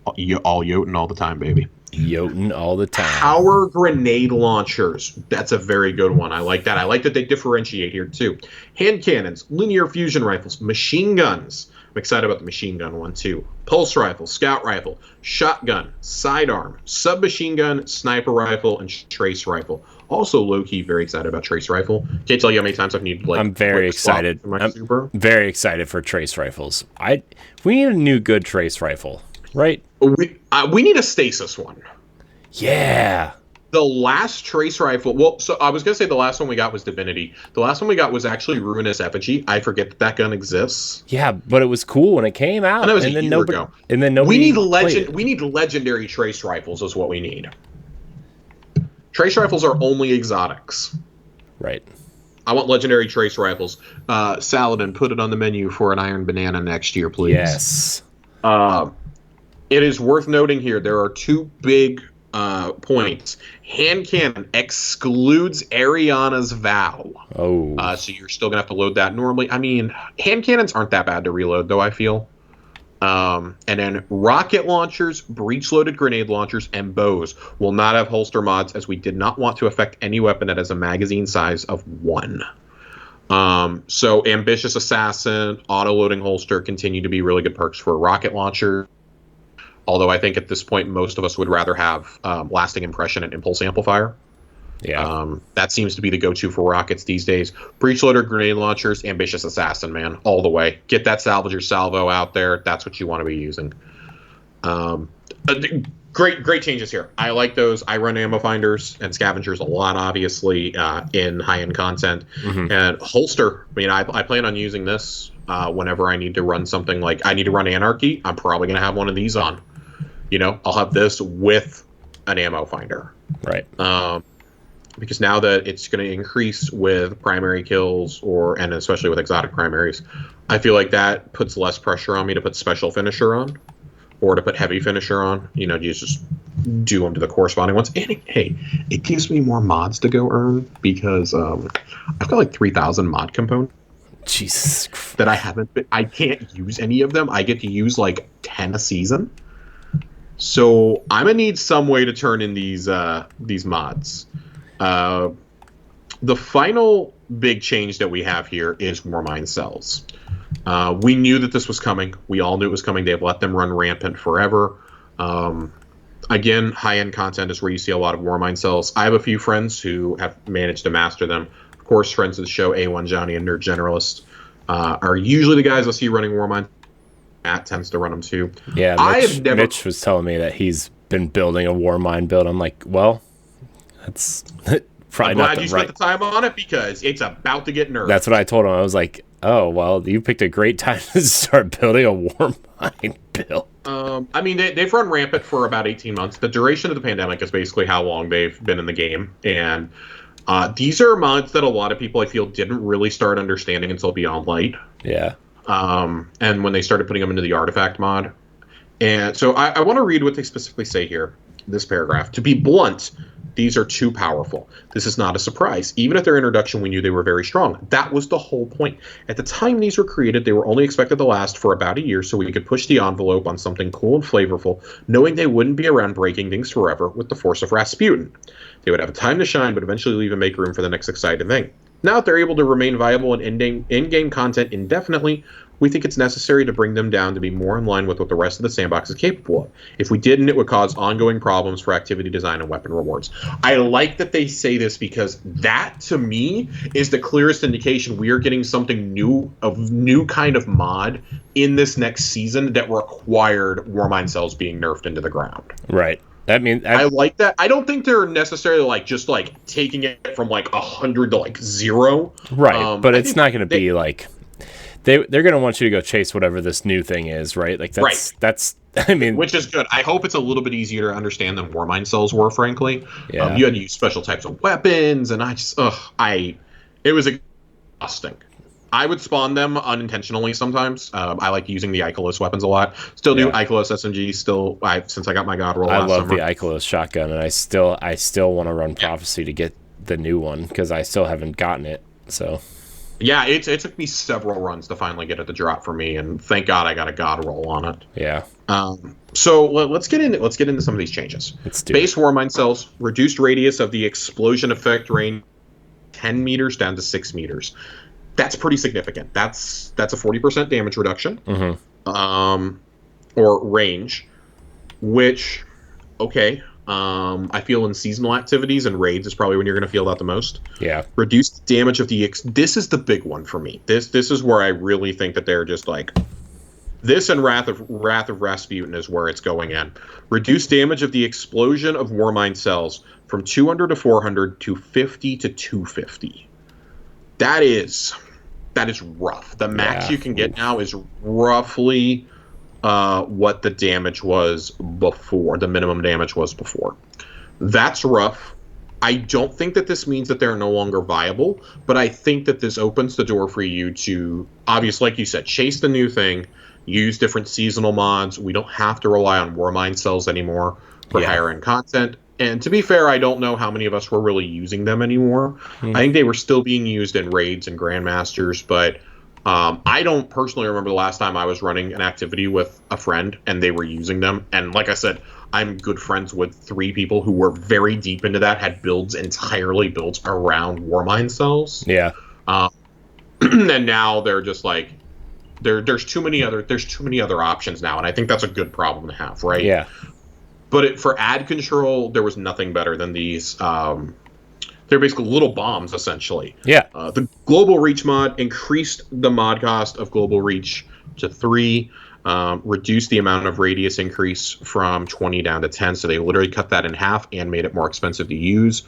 All Jotun all the time, baby. Jotun all the time. Power grenade launchers. That's a very good one. I like that. I like that they differentiate here, too. Hand cannons, linear fusion rifles, machine guns. I'm excited about the machine gun one, too. Pulse rifle, scout rifle, shotgun, sidearm, submachine gun, sniper rifle, and trace rifle. Also, low-key, very excited about trace rifle. Can't tell you how many times I've needed I'm very excited. Super. Very excited for trace rifles. We need a new good trace rifle, right? We need a stasis one. Yeah. The last trace rifle... so I was going to say the last one we got was Divinity. The last one we got was actually Ruinous Effigy. I forget that gun exists. Yeah, but it was cool when it came out. And that was a year ago. And then nobody We need legendary trace rifles is what we need. Trace rifles are only exotics. Right. I want legendary trace rifles. Saladin, put it on the menu for an Iron Banana next year, please. Yes. It is worth noting here, there are two big points. Hand cannon excludes Ariana's Vow. Oh. So you're still going to have to load that normally. I mean, hand cannons aren't that bad to reload, though, I feel. And then rocket launchers, breech-loaded grenade launchers, and bows will not have holster mods, as we did not want to affect any weapon that has a magazine size of 1. So Ambitious Assassin, auto-loading holster continue to be really good perks for a rocket launcher. Although I think at this point most of us would rather have lasting impression and impulse amplifier. Yeah. That seems to be the go-to for rockets these days. Breech loader, grenade launchers, Ambitious Assassin, man, all the way. Get that Salvager salvo out there. That's what you want to be using. Great changes here. I like those. I run ammo finders and scavengers a lot, obviously, in high-end content. And holster, I mean, I plan on using this whenever I need to run something like I need to run Anarchy. I'm probably going to have one of these on. I'll have this with an ammo finder. Right. Because now that it's going to increase with primary kills and especially with exotic primaries, I feel like that puts less pressure on me to put special finisher on. Or to put heavy finisher on, you just do them to the corresponding ones. And it gives me more mods to go earn because I've got like 3,000 mod components. Jesus Christ. That I can't use any of them. I get to use like 10 a season. So I'm gonna need some way to turn in these mods. The final big change that we have here is Warmind cells. We knew that this was coming. We all knew it was coming. They've let them run rampant forever. Again, high-end content is where you see a lot of Warmind cells. I have a few friends who have managed to master them. Of course, friends of the show, A1 Johnny and Nerd Generalist, are usually the guys I see running Warmind. Matt tends to run them too. Yeah, Mitch was telling me that he's been building a Warmind build. I'm like, well, that's probably not the right. I'm glad you spent the time on it because it's about to get nerfed. That's what I told him. I was like, oh, well, you picked a great time to start building a Warmind build. I mean, they've run rampant for about 18 months. The duration of the pandemic is basically how long they've been in the game. And these are mods that a lot of people, I feel, didn't really start understanding until Beyond Light. Yeah. And when they started putting them into the artifact mod. And so I want to read what they specifically say here, this paragraph. To be blunt, these are too powerful. This is not a surprise. Even at their introduction, we knew they were very strong. That was the whole point. At the time these were created, they were only expected to last for about a year so we could push the envelope on something cool and flavorful, knowing they wouldn't be around breaking things forever with the force of Rasputin. They would have time to shine, but eventually leave and make room for the next exciting thing. Now that they're able to remain viable in in-game content indefinitely, we think it's necessary to bring them down to be more in line with what the rest of the sandbox is capable of. If we didn't, it would cause ongoing problems for activity design and weapon rewards. I like that they say this because that, to me, is the clearest indication we are getting something new, a new kind of mod in this next season that required Warmind cells being nerfed into the ground. Right. That means I like that. I don't think they're necessarily just taking it from 100 to 0. Right, but it's not going to be like they're going to want you to go chase whatever this new thing is, right? That's I mean, which is good. I hope it's a little bit easier to understand than Warmind cells were. Frankly, yeah. You had to use special types of weapons, and it was exhausting. I would spawn them unintentionally sometimes. I like using the Ikelos weapons a lot. Still do Ikelos SMG. Since I got my God roll last summer. I love the Ikelos shotgun, and I still want to run Prophecy to get the new one because I still haven't gotten it. So yeah, it took me several runs to finally get it to drop for me, and thank God I got a God roll on it. Yeah. So let's get into some of these changes. Base Warmind cells, reduced radius of the explosion effect range 10 meters down to 6 meters. That's pretty significant. That's a 40% damage reduction, or range, which, okay, I feel in seasonal activities and raids is probably when you're going to feel that the most. Yeah. Reduced damage of the this is the big one for me. This is where I really think that they're just this and Wrath of Rasputin is where it's going in. Reduced damage of the explosion of Warmind cells from 200 to 400 to 50 to 250. That is rough. The max you can get now is roughly what the damage was before. The minimum damage was before. That's rough. I don't think that this means that they're no longer viable, but I think that this opens the door for you to, obviously, like you said, chase the new thing, use different seasonal mods. We don't have to rely on Warmind cells anymore for higher-end content. And to be fair, I don't know how many of us were really using them anymore. I think they were still being used in raids and Grandmasters, but I don't personally remember the last time I was running an activity with a friend and they were using them. And like I said, I'm good friends with 3 people who were very deep into that, had builds entirely built around Warmind cells. Yeah. And now they're just there's too many other options now, and I think that's a good problem to have, right? Yeah. But for ad control, there was nothing better than these. They're basically little bombs, essentially. Yeah. The Global Reach mod increased the mod cost of Global Reach to 3. reduced the amount of radius increase from 20 down to 10. So they literally cut that in half and made it more expensive to use.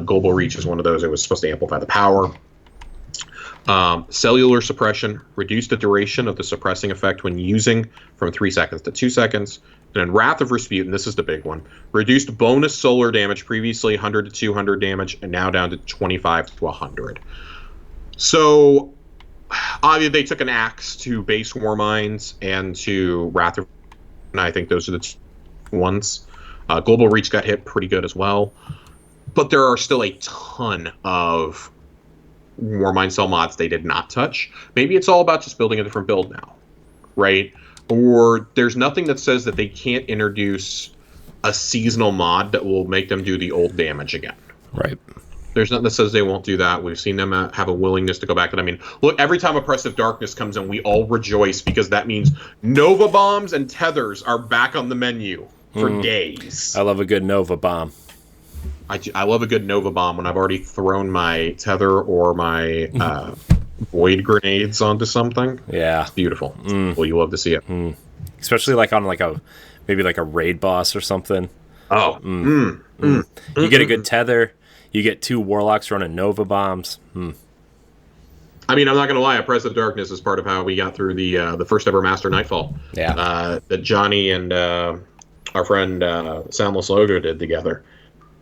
Global reach is one of those. It was supposed to amplify the power. Cellular suppression reduced the duration of the suppressing effect when using from 3 seconds to 2 seconds. And then Wrath of Rasputin, this is the big one, reduced bonus solar damage, previously 100 to 200 damage, and now down to 25 to 100. So obviously they took an axe to base Warminds and to Wrath of, and I think those are the two ones. Global Reach got hit pretty good as well. But there are still a ton of Warmind cell mods they did not touch. Maybe it's all about just building a different build now, right? Or there's nothing that says that they can't introduce a seasonal mod that will make them do the old damage again. Right. There's nothing that says they won't do that. We've seen them have a willingness to go back. And I mean, look, every time Oppressive Darkness comes in, we all rejoice because that means Nova Bombs and Tethers are back on the menu for days. I love a good Nova Bomb. I love a good Nova Bomb when I've already thrown my Tether or my Void Grenades onto something. Yeah. It's beautiful. Well, you love to see it. Especially like on like a, maybe like a raid boss or something. Oh. You get a good Tether. You get 2 Warlocks running Nova Bombs. I mean, I'm not going to lie. Oppressive Darkness is part of how we got through the first ever Master Nightfall. Yeah. That Johnny and our friend Soundless Logo did together.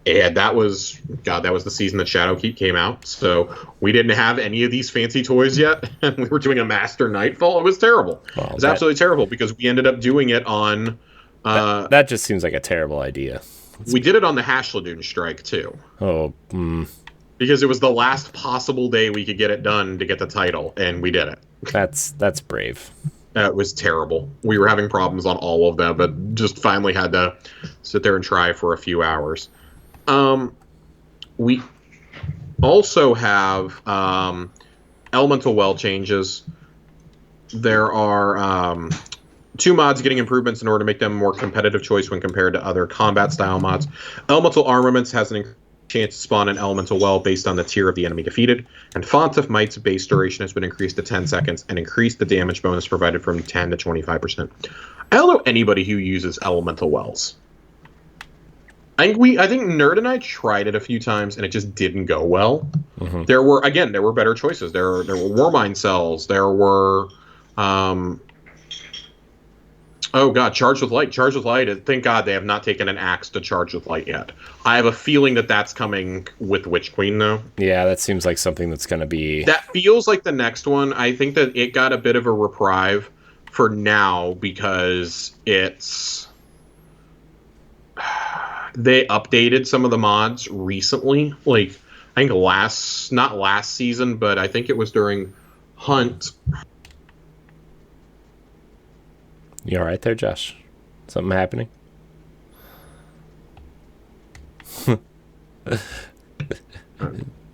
And that was the season that Shadowkeep came out. So we didn't have any of these fancy toys yet. And we were doing a Master Nightfall. It was terrible. Well, it was absolutely terrible because we ended up doing it on... that just seems like a terrible idea. We did it on the Hashladoon strike, too. Oh, Because it was the last possible day we could get it done to get the title, and we did it. That's brave. It was terrible. We were having problems on all of them, but just finally had to sit there and try for a few hours. We also have Elemental Well changes. There are 2 mods getting improvements in order to make them a more competitive choice when compared to other combat-style mods. Elemental Armaments has an chance to spawn an Elemental Well based on the tier of the enemy defeated, and Font of Might's base duration has been increased to 10 seconds and increased the damage bonus provided from 10 to 25%. I don't know anybody who uses Elemental Wells. I think Nerd and I tried it a few times and it just didn't go well. There were better choices. There were Warmind cells. There were Charged with Light. Charged with Light. Thank God they have not taken an axe to Charged with Light yet. I have a feeling that that's coming with Witch Queen, though. Yeah, that seems like something that's going to be... That feels like the next one. I think that it got a bit of a reprieve for now because it's... They updated some of the mods recently. Like, I think not last season, but I think it was during Hunt... You all right there, Josh? Something happening?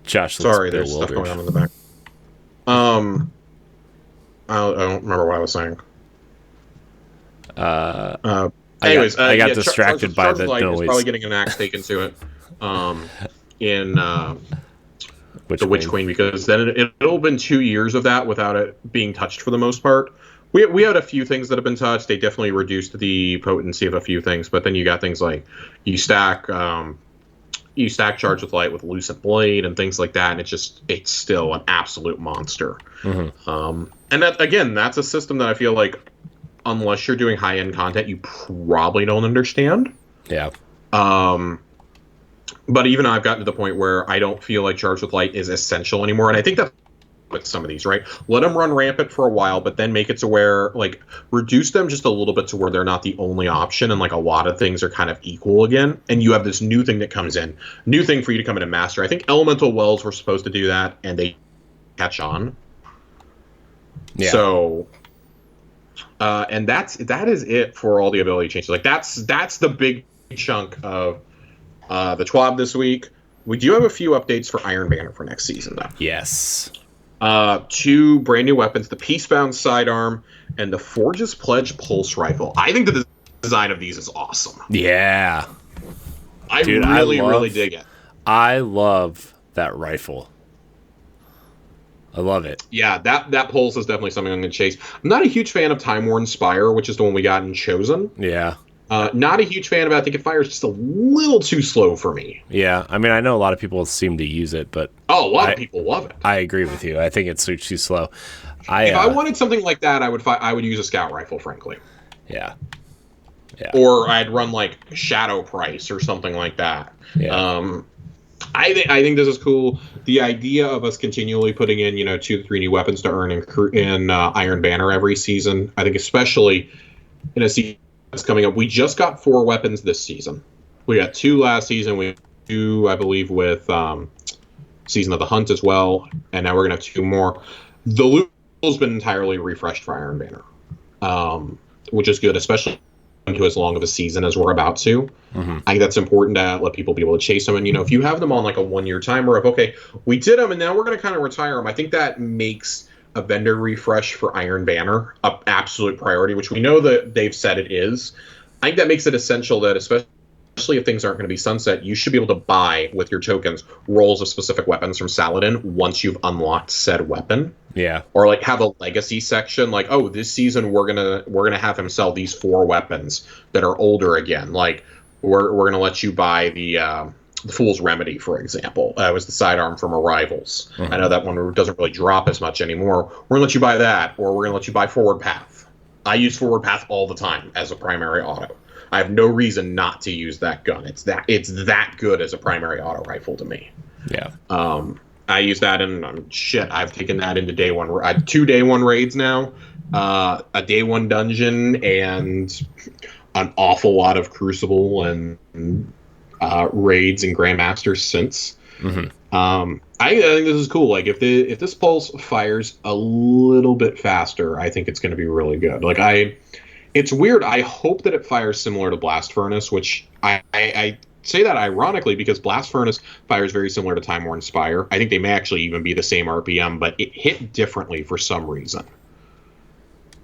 Josh, sorry, there's stuff going on in the back. I don't remember what I was saying. Anyways, I got distracted by the noise. Is probably getting an axe taken to it in the Witch Queen because then it'll have been 2 years of that without it being touched for the most part. We had a few things that have been touched. They definitely reduced the potency of a few things, but then you got things like you stack Charged with Light with Lucent Blade and things like that, and it's still an absolute monster. And that's a system that I feel like unless you're doing high end content, you probably don't understand. Yeah. But even I've gotten to the point where I don't feel like Charged with Light is essential anymore, and I think that. With some of these, right? Let them run rampant for a while, but then make it to where, like, reduce them just a little bit to where they're not the only option, and, like, a lot of things are kind of equal again, and you have this new thing that comes in. New thing for you to come in and master. I think Elemental Wells were supposed to do that, and they catch on. Yeah. So, and that is it for all the ability changes. Like, that's the big chunk of the TWAB this week. We do have a few updates for Iron Banner for next season, though. Yes. 2 brand new weapons, the Peacebound Sidearm and the Forge's Pledge Pulse Rifle. I think the design of these is awesome. Yeah. I really dig it. I love that rifle. I love it. Yeah, that pulse is definitely something I'm going to chase. I'm not a huge fan of Time Worn Spire, which is the one we got in Chosen. Yeah. Not a huge fan of it. I think it fires just a little too slow for me. Yeah, I mean, I know a lot of people seem to use it, but a lot of people love it. I agree with you. I think it's too slow. If I wanted something like that, I would use a scout rifle, frankly. Yeah. Yeah. Or I'd run like Shadow Price or something like that. Yeah. I think this is cool. The idea of us continually putting in 2 to 3 new weapons to earn in Iron Banner every season. I think especially in a season that's coming up. We just got 4 weapons this season. We got 2 last season. We had 2, I believe, with Season of the Hunt as well, and now we're gonna have 2 more. The loot has been entirely refreshed for Iron Banner, which is good, especially into as long of a season as we're about to. Mm-hmm. I think that's important to let people be able to chase them. And if you have them on like a 1-year timer of okay, we did them and now we're going to kind of retire them, I think that makes a vendor refresh for Iron Banner an absolute priority, which we know that they've said it is. I think that makes it essential that especially if things aren't going to be sunset, you should be able to buy with your tokens rolls of specific weapons from Saladin once you've unlocked said weapon. Yeah. Or like have a legacy section, like, oh, this season we're gonna have him sell these 4 weapons that are older again. Like we're gonna let you buy the Fool's Remedy, for example. That was the sidearm from Arrivals. Mm-hmm. I know that one doesn't really drop as much anymore. We're gonna let you buy that, or we're gonna let you buy Forward Path. I use Forward Path all the time as a primary auto. I have no reason not to use that gun. It's that good as a primary auto rifle to me. Yeah. I use that in I've taken that into day one. I have 2 day 1 raids now, a day 1 dungeon, and an awful lot of Crucible and raids and Grandmasters since. Mm-hmm. I think this is cool. Like if this pulse fires a little bit faster, I think it's going to be really good. Like it's weird. I hope that it fires similar to Blast Furnace, which I say that ironically because Blast Furnace fires very similar to Time Worn Spire. I think they may actually even be the same RPM, but it hit differently for some reason.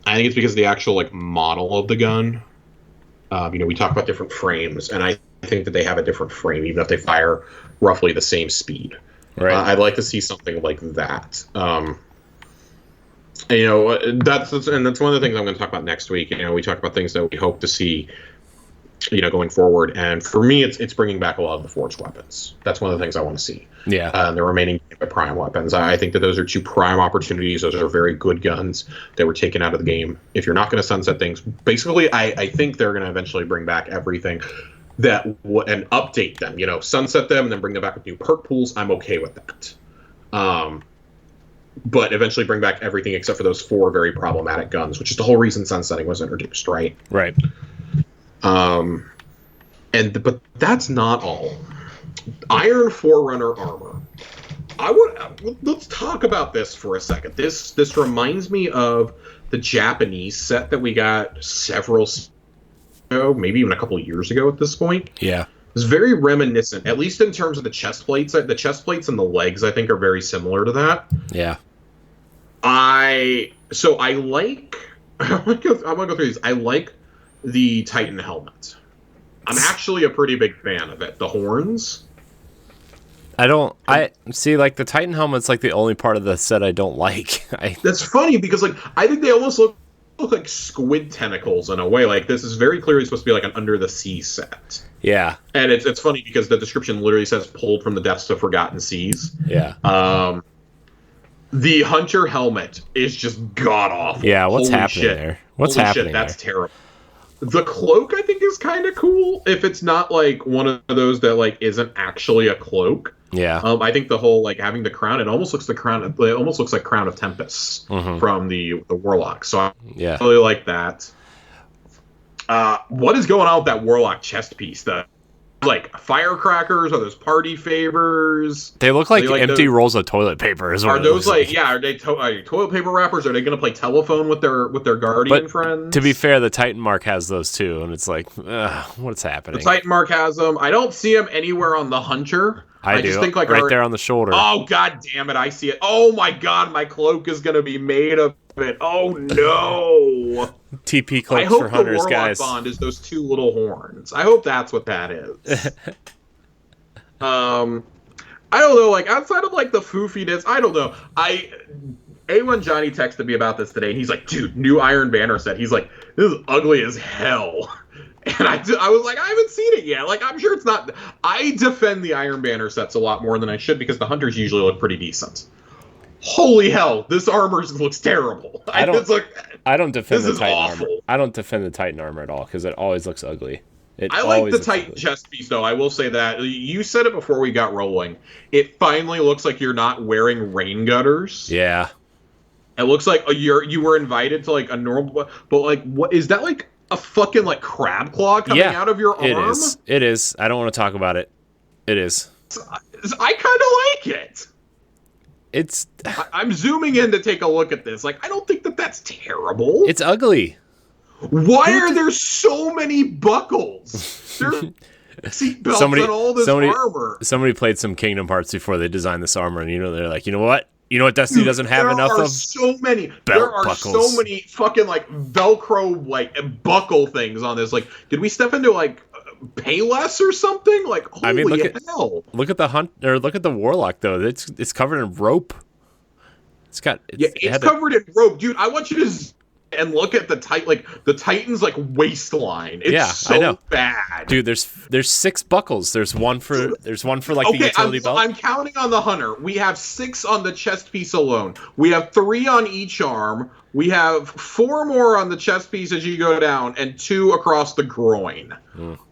I think it's because of the actual like model of the gun. We talk about different frames, and I think that they have a different frame, even if they fire roughly the same speed. Right. I'd like to see something like that. That's one of the things I'm going to talk about next week. We talk about things that we hope to see, going forward. And for me, it's bringing back a lot of the forged weapons. That's one of the things I want to see. Yeah. The remaining prime weapons. I think that those are 2 prime opportunities. Those are very good guns that were taken out of the game. If you're not going to sunset things, basically, I think they're going to eventually bring back everything and update them. Sunset them and then bring them back with new perk pools. I'm okay with that. But eventually bring back everything except for those 4 very problematic guns, which is the whole reason sunsetting was introduced, right? Right. But that's not all. Iron Forerunner armor. Let's talk about this for a second. This reminds me of the Japanese set that we got several maybe even a couple of years ago at this point. Yeah. It's very reminiscent, at least in terms of the chest plates. The chest plates and the legs, I think, are very similar to that. Yeah. I'm gonna go through these. I like the Titan helmet. I'm actually a pretty big fan of it. The horns. I see, like, the Titan helmet's like the only part of the set I don't like. That's funny because, like, I think they almost look like squid tentacles in a way. Like, this is very clearly supposed to be like an under the sea set. Yeah. And it's funny because the description literally says pulled from the depths of forgotten seas. Yeah. The Hunter helmet is just god awful. Yeah, what's happening there? What's happening? That's terrible. The cloak, I think, is kind of cool if it's not like one of those that like isn't actually a cloak. Yeah. I think the whole like having the crown, it almost looks like Crown of Tempest from the Warlock. So I really like that. What is going on with that Warlock chest piece? The like firecrackers? Are those party favors? They look like empty rolls of toilet paper. Are those like are they toilet paper wrappers? Are they going to play telephone with their guardian friends? To be fair, the Titan Mark has those too, and it's like, what's happening? The Titan Mark has them. I don't see them anywhere on the Hunter. I do. Just think like right there on the shoulder. Oh god damn it! I see it. Oh my god, my cloak is going to be made of it. Oh no. TP cloaks for hunters, guys. I hope the Warlock bond is those 2 little horns. I hope that's what that is. I don't know, like outside of like the foofiness, I don't know. A1 Johnny texted me about this today, and he's like, dude, new Iron Banner set. He's like, this is ugly as hell. And I was like, I haven't seen it yet. Like, I'm sure it's not. I defend the Iron Banner sets a lot more than I should because the Hunters usually look pretty decent. Holy hell, this armor looks terrible. I don't defend the Titan awful. armor. I don't defend the Titan armor at all because it always looks ugly. I like the Titan chest piece, though. I will say that. You said it before we got rolling. It finally looks like you're not wearing rain gutters. Yeah. It looks like you were invited to like a normal, but like what is that like a fucking like crab claw coming out of your arm? It is. It is. I don't want to talk about it. It is. I kind of like it. It's. I'm zooming in to take a look at this. Like I don't think that's terrible. It's ugly. Why are there so many buckles? There's seatbelts on all this armor. Somebody played some Kingdom Hearts before they designed this armor, and they're like, you know what? You know what Destiny doesn't have enough of? There are so many fucking like Velcro like buckle things on this. Like, did we step into like Payless or something? Like, holy hell! Look at the Warlock though. It's covered in rope. It's covered in rope, dude. I want you to and look at the Titan's like waistline. It's so bad, dude. There's 6 buckles. There's one for like the utility belt. I'm counting on the Hunter. We have 6 on the chest piece alone. We have 3 on each arm. We have 4 more on the chest piece as you go down, and 2 across the groin.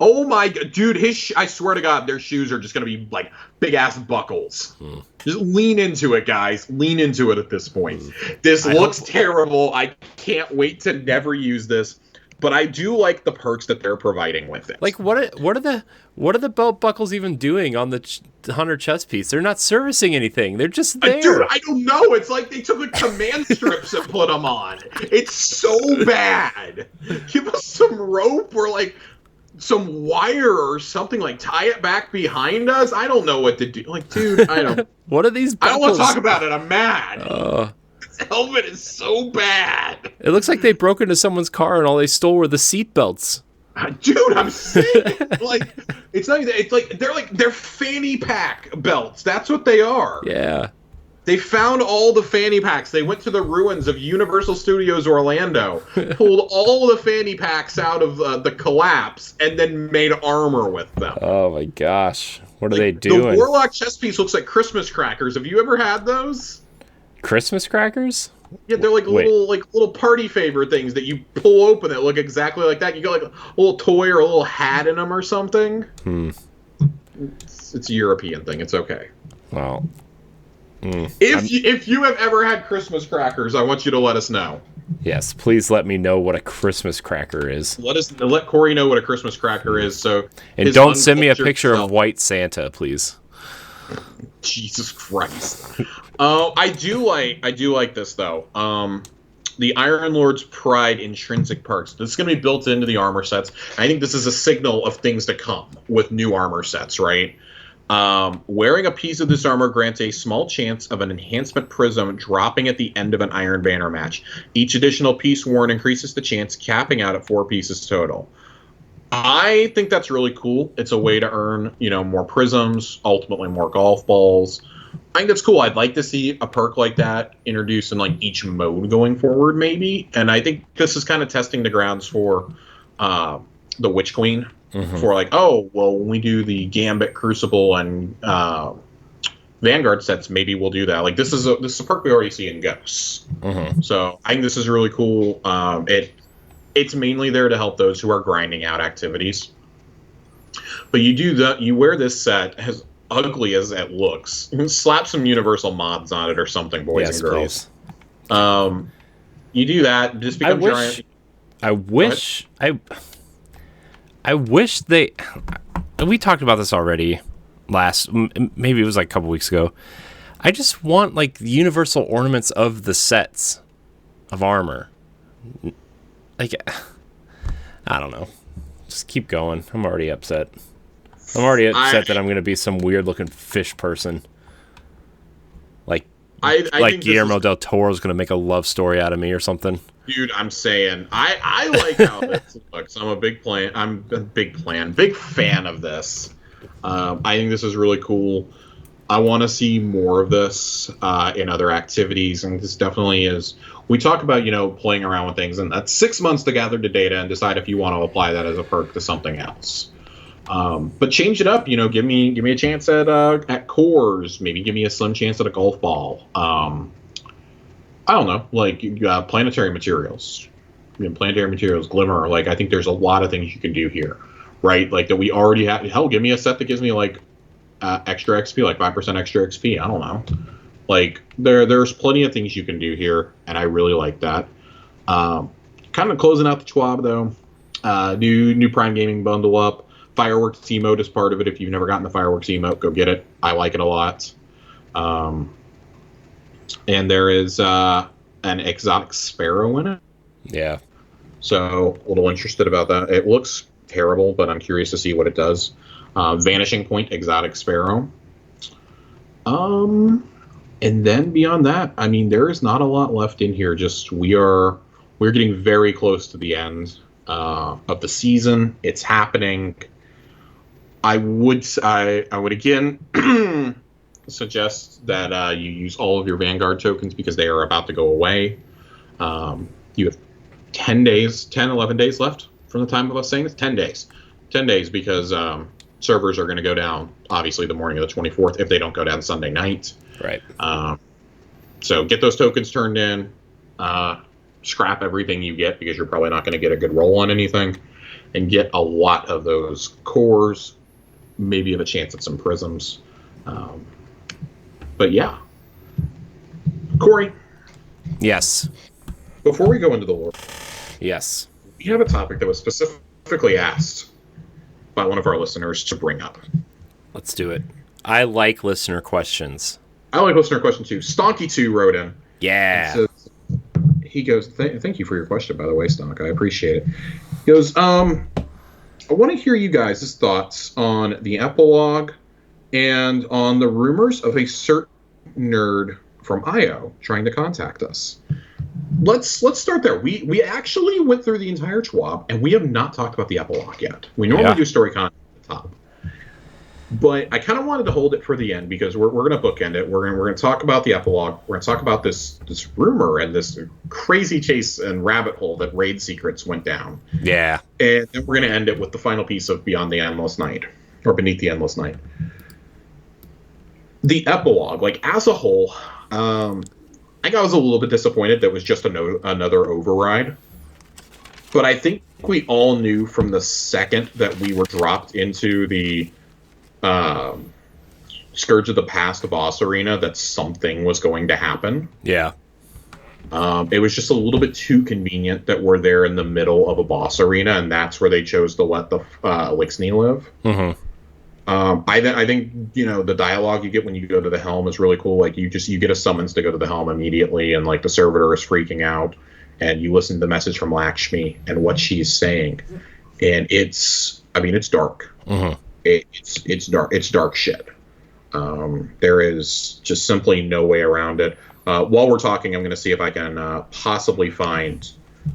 Oh my god, dude! I swear to God, their shoes are just gonna be like big ass buckles. Just lean into it, guys. Lean into it at this point. This looks terrible. I can't wait to never use this, but I do like the perks that they're providing with it. Like, what are the belt buckles even doing on the Hunter chest piece? They're not servicing anything. They're just there. Dude, I don't know. It's like they took the command strips and put them on. It's so bad. Give us some rope or like some wire or something, like tie it back behind us. I don't know what to do. Like, dude, I don't. What are these buckles? I don't want to talk about it. I'm mad. This helmet is so bad. It looks like they broke into someone's car and all they stole were the seat belts. Dude, I'm saying, like, it's not even, it's like they're fanny pack belts. That's what they are. Yeah. They found all the fanny packs. They went to the ruins of Universal Studios Orlando, pulled all the fanny packs out of the collapse, and then made armor with them. Oh my gosh. What are they doing? The Warlock chest piece looks like Christmas crackers. Have you ever had those? Christmas crackers? Yeah, they're like little party favor things that you pull open that look exactly like that. You got like a little toy or a little hat in them or something. It's a European thing. It's okay. Well, if you have ever had Christmas crackers, I want you to let us know. Yes, please let me know what a Christmas cracker is. Let Corey know what a Christmas cracker is. So, and don't send me a picture of White Santa, please. Jesus Christ. I do like this though. The Iron Lord's Pride intrinsic perks. This is going to be built into the armor sets. I think this is a signal of things to come with new armor sets, right? Wearing a piece of this armor grants a small chance of an enhancement prism dropping at the end of an Iron Banner match. Each additional piece worn increases the chance, capping out at 4 pieces total. I think that's really cool. It's a way to earn, more prisms, ultimately more golf balls. I think that's cool. I'd like to see a perk like that introduced in like each mode going forward, maybe. And I think this is kind of testing the grounds for the Witch Queen. For like, when we do the Gambit, Crucible, and Vanguard sets, maybe we'll do that. Like this is a perk we already see in Ghosts. So I think this is really cool. It's mainly there to help those who are grinding out activities. But you wear this set as ugly as it looks. Slap some Universal mods on it or something, boys and girls. Please. You do that, just become giant. I wish they. We talked about this already maybe it was like a couple weeks ago. I just want like universal ornaments of the sets of armor. Like, I don't know. Just keep going. I'm already upset. I'm already upset that I'm going to be some weird looking fish person. Like Guillermo del Toro is going to make a love story out of me or something. Dude, I'm saying I like how this looks. I'm a big fan of this. I think this is really cool. I want to see more of this in other activities, and this definitely is. We talk about playing around with things, and that's 6 months to gather the data and decide if you want to apply that as a perk to something else. But change it up. Give me a chance at cores. Maybe give me a slim chance at a golf ball. I don't know, like planetary materials. Planetary materials, glimmer. Like, I think there's a lot of things you can do here, right? Like that we already have. Hell, give me a set that gives me like extra XP, like 5% extra XP. I don't know. Like there's plenty of things you can do here, and I really like that. Kind of closing out the Schwab though. New Prime Gaming bundle up. Fireworks emote is part of it. If you've never gotten the fireworks emote, go get it. I like it a lot. And there is an exotic sparrow in it. Yeah. So a little interested about that. It looks terrible, but I'm curious to see what it does. Vanishing Point exotic sparrow. And then beyond that, I mean, there is not a lot left in here. Just we're getting very close to the end of the season. It's happening. I would again suggest that you use all of your Vanguard tokens because they are about to go away. You have 11 days left from the time of us saying this. 10 days. 10 days because servers are going to go down, obviously, the morning of the 24th if they don't go down Sunday night. Right. So get those tokens turned in. Scrap everything you get because you're probably not going to get a good roll on anything. And get a lot of those cores. Maybe have a chance at some prisms. But yeah. Corey. Yes. Before we go into the lore. Yes. We have a topic that was specifically asked by one of our listeners to bring up. Let's do it. I like listener questions. I like listener question too. Stonky2 wrote in. Yeah. He goes, thank you for your question, by the way, Stonk. I appreciate it. He goes, I want to hear you guys' thoughts on the epilogue and on the rumors of a certain nerd from IO trying to contact us. Let's start there. We actually went through the entire Schwab, and we have not talked about the epilogue yet. We normally do story content at the top. But I kind of wanted to hold it for the end because we're going to bookend it. We're going to talk about the epilogue. We're going to talk about this rumor and this crazy chase and rabbit hole that Raid Secrets went down. Yeah. And then we're going to end it with the final piece of Beyond the Endless Night, or Beneath the Endless Night. The epilogue, like as a whole, I think I was a little bit disappointed that it was just another override. But I think we all knew from the second that we were dropped into the Scourge of the Past boss arena that something was going to happen. Yeah. It was just a little bit too convenient that we're there in the middle of a boss arena, and that's where they chose to let the Elixni live. Mm-hmm. I think the dialogue you get when you go to the helm is really cool. Like you get a summons to go to the helm immediately, and like the servitor is freaking out, and you listen to the message from Lakshmi and what she's saying, and it's dark. Mm-hmm. It's dark. It's dark shit. There is just simply no way around it. While we're talking, I'm going to see if I can possibly find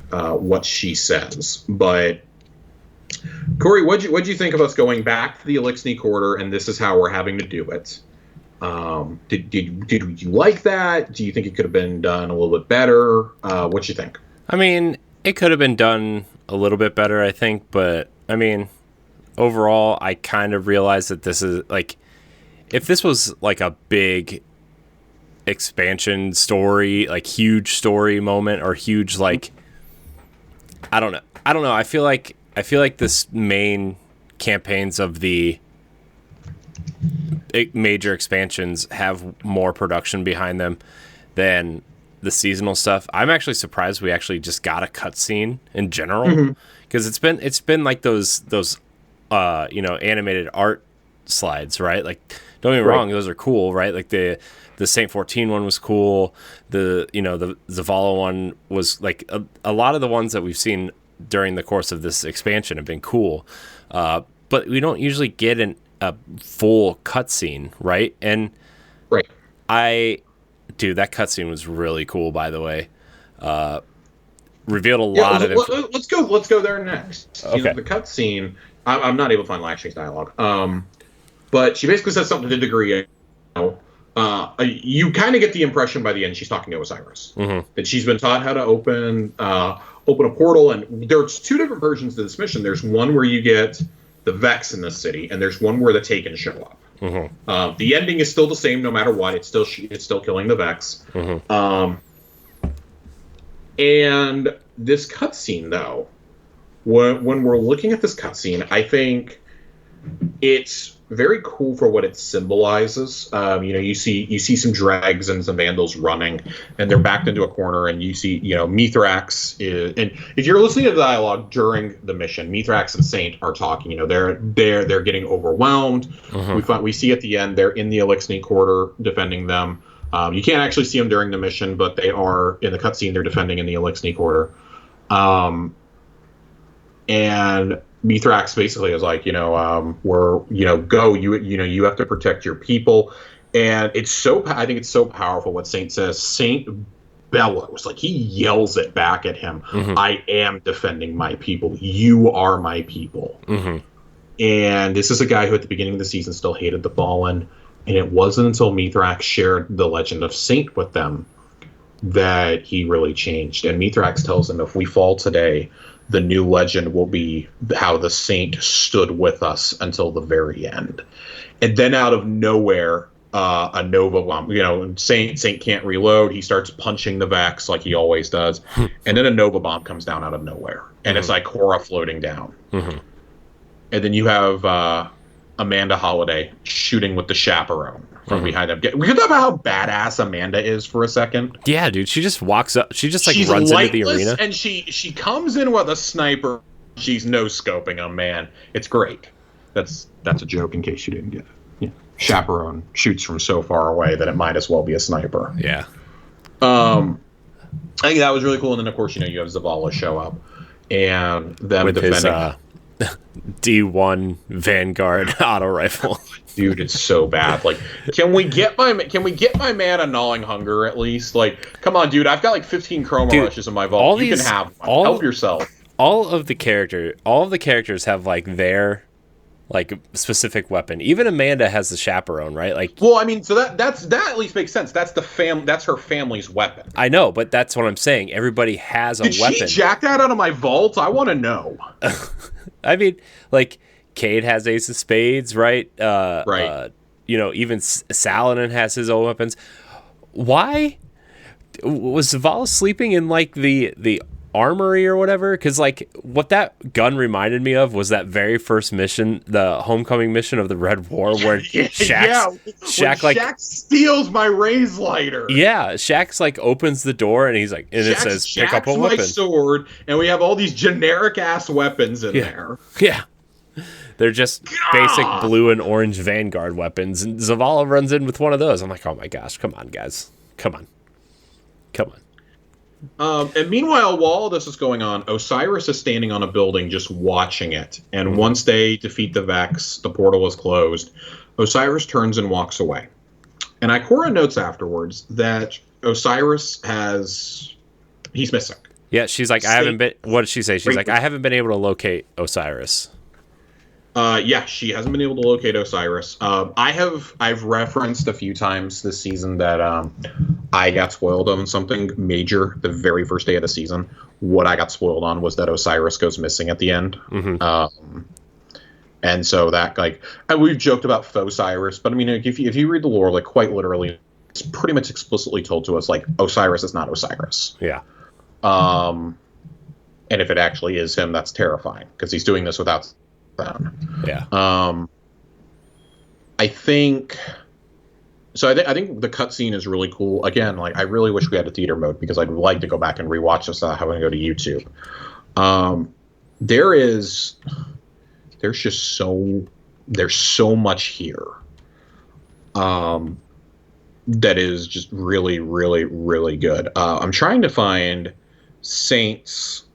what she says. But Corey, what'd you think of us going back to the Elixni Quarter, and this is how we're having to do it? Did you like that? Do you think it could have been done a little bit better? What you think? I mean, it could have been done a little bit better, I think. But I mean, overall, I kind of realized that this is like, if this was like a big expansion story, like huge story moment, or huge like, I don't know. I feel like this main campaigns of the major expansions have more production behind them than the seasonal stuff. I'm actually surprised we actually just got a cutscene in general, because it's been like those animated art slides, right? Like, don't get me wrong, those are cool, right? Like the Saint 14 one was cool. The Zavala one was like a lot of the ones that we've seen during the course of this expansion have been cool, but we don't usually get a full cutscene, right? And that cutscene was really cool, by the way. Revealed a lot of it. Let's go there next. Okay. The cutscene. I'm not able to find Lakshmi's dialogue. But she basically says something to the degree you kind of get the impression by the end she's talking to Osiris, that she's been taught how to open a portal. And there's two different versions of this mission. There's one where you get the Vex in the city, and there's one where the Taken show up. The ending is still the same no matter what. It's still killing the Vex. And this cutscene, though, when we're looking at this cutscene, I think it's very cool for what it symbolizes. You see some drags and some vandals running, and they're backed into a corner, and you see, Mithrax is, and if you're listening to the dialogue during the mission, Mithrax and Saint are talking. They're getting overwhelmed. We see at the end they're in the Elixir Quarter defending them. You can't actually see them during the mission, but they are in the cutscene. They're defending in the Elixir Quarter, and Mithrax basically is like, go. You have to protect your people, and I think it's so powerful what Saint says. Saint bellows, like he yells it back at him. I am defending my people. You are my people. And this is a guy who at the beginning of the season still hated the Fallen, and it wasn't until Mithrax shared the legend of Saint with them that he really changed. And Mithrax tells him, if we fall today, the new legend will be how the Saint stood with us until the very end. And then out of nowhere, a Nova bomb. Saint can't reload. He starts punching the Vex like he always does. And then a Nova bomb comes down out of nowhere. And it's like Korra floating down. And then you have Amanda Holiday shooting with the chaperone from behind them. We can talk about how badass Amanda is for a second. Yeah, dude. She just walks up. She's runs into the arena. And she comes in with a sniper. She's no-scoping them, man. It's great. That's a joke in case you didn't get it. Yeah. Chaperone shoots from so far away that it might as well be a sniper. Yeah. I think that was really cool. And then, of course, you have Zavala show up. And them with defending... his D1 Vanguard auto rifle. Dude, it's so bad. Like, can we get my man a gnawing hunger at least? Like, come on, dude. I've got like 15 chroma rushes in my vault. You can have one. Help yourself. All of the characters have like their like specific weapon. Even Amanda has the chaperone, right? Like, well, I mean, so that at least makes sense. That's that's her family's weapon. I know, but that's what I'm saying. Everybody has a weapon. Did she jack that out of my vault? I want to know. I mean, like, Cade has Ace of Spades, right? Right. Even Saladin has his own weapons. Why was Zavala sleeping in like the armory or whatever? Because like what that gun reminded me of was that very first mission, the homecoming mission of the Red War, where Shaq steals my raise lighter. Yeah, Shaq's like opens the door and he's like, and it says pick up a weapon. My sword, and we have all these generic ass weapons in there. Yeah. They're just basic blue and orange Vanguard weapons, and Zavala runs in with one of those. I'm like, oh my gosh, come on, guys. Come on. And meanwhile, while all this is going on, Osiris is standing on a building just watching it. And once they defeat the Vex, the portal is closed. Osiris turns and walks away. And Ikora notes afterwards that Osiris he's missing. Yeah, she's like, what did she say? She's like, I haven't been able to locate Osiris. Yeah, she hasn't been able to locate Osiris. I've referenced a few times this season that I got spoiled on something major the very first day of the season. What I got spoiled on was that Osiris goes missing at the end. And so that, like, we've joked about Faux-Osiris, but I mean, if you read the lore, like, quite literally, it's pretty much explicitly told to us, like, Osiris is not Osiris. Yeah. And if it actually is him, that's terrifying, because he's doing this without them. Yeah. I think the cutscene is really cool. Again, like, I really wish we had a theater mode, because I'd like to go back and rewatch this without having to go to YouTube. There's so much here that is just really, really, really good. I'm trying to find Saint's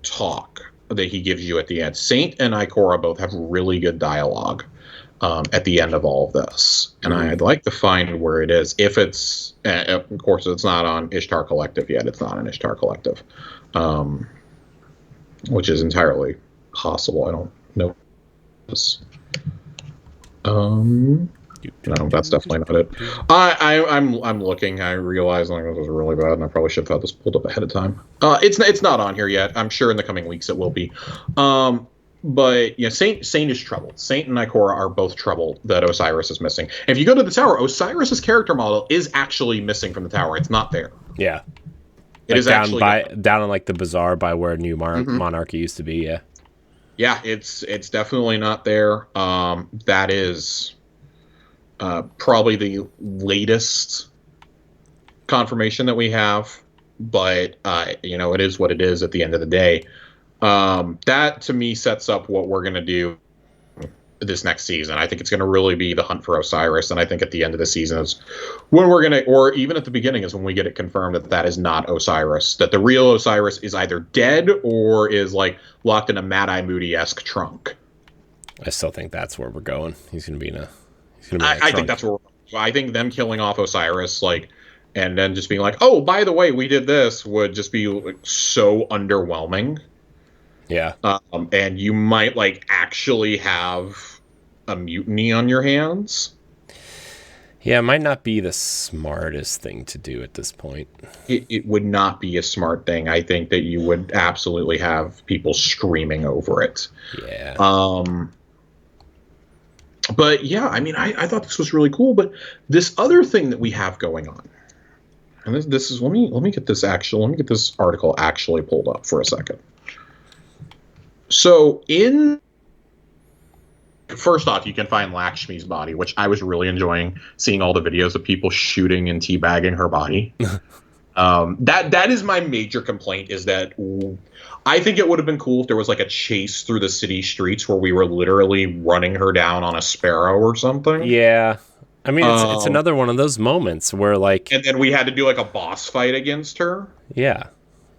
talk that he gives you at the end. Saint and Ikora both have really good dialogue at the end of all of this. And I'd like to find where it is. If it's, of course, it's not on Ishtar Collective yet. It's not on Ishtar Collective, which is entirely possible. I don't know. You No, that's definitely not it. I'm looking. I realize like this was really bad, and I probably should have had this pulled up ahead of time. It's not on here yet. I'm sure in the coming weeks it will be. But yeah, Saint is troubled. Saint and Ikora are both troubled that Osiris is missing. And if you go to the tower, Osiris's character model is actually missing from the tower. It's not there. Yeah, it is actually down in like the bazaar by where New Monarchy used to be. Yeah, yeah, it's definitely not there. That is probably the latest confirmation that we have, but it is what it is at the end of the day. That to me sets up what we're going to do this next season. I think it's going to really be the hunt for Osiris, and I think at the end of the season is when we're going to, or even at the beginning is when we get it confirmed that is not Osiris, that the real Osiris is either dead or is like locked in a Mad Eye Moody-esque trunk. I still think that's where we're going. He's going to be in a I think that's where I think them killing off Osiris, like, and then just being like, oh, by the way, we did this, would just be like, so underwhelming. Yeah. And you might like actually have a mutiny on your hands. Yeah, it might not be the smartest thing to do at this point. It would not be a smart thing. I think that you would absolutely have people screaming over it. Yeah. But yeah, I mean, I thought this was really cool. But this other thing that we have going on, and this is let me get this article actually pulled up for a second. So first off, you can find Lakshmi's body, which I was really enjoying seeing all the videos of people shooting and teabagging her body. That is my major complaint, is that I think it would have been cool if there was like a chase through the city streets where we were literally running her down on a sparrow or something. Yeah. I mean, it's another one of those moments where like... And then we had to do like a boss fight against her. Yeah.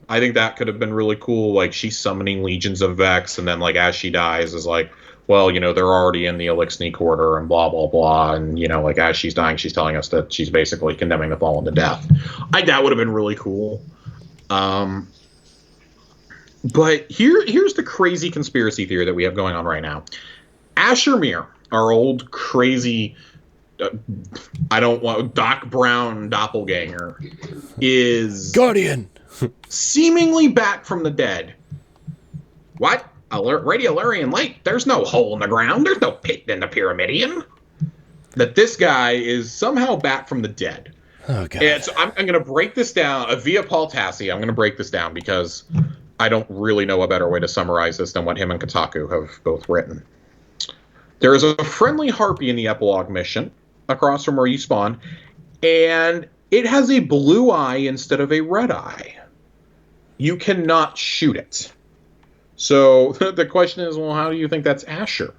I think that could have been really cool. Like, she's summoning legions of Vex, and then, like, as she dies, is like, well, they're already in the Elixni Quarter, and blah, blah, blah. And, like, as she's dying, she's telling us that she's basically condemning the Fallen to death. That would have been really cool. But here's the crazy conspiracy theory that we have going on right now. Asher Mir, our old crazy... Doc Brown doppelganger, is... Guardian! seemingly back from the dead. What? Radiolarian Lake? There's no hole in the ground. There's no pit in the Pyramidion. That this guy is somehow back from the dead. Oh, God. And so I'm going to break this down via Paul Tassi. I'm going to break this down because I don't really know a better way to summarize this than what him and Kotaku have both written. There is a friendly harpy in the Epilogue mission across from where you spawn, and it has a blue eye instead of a red eye. You cannot shoot it. So the question is, well, how do you think that's Asher?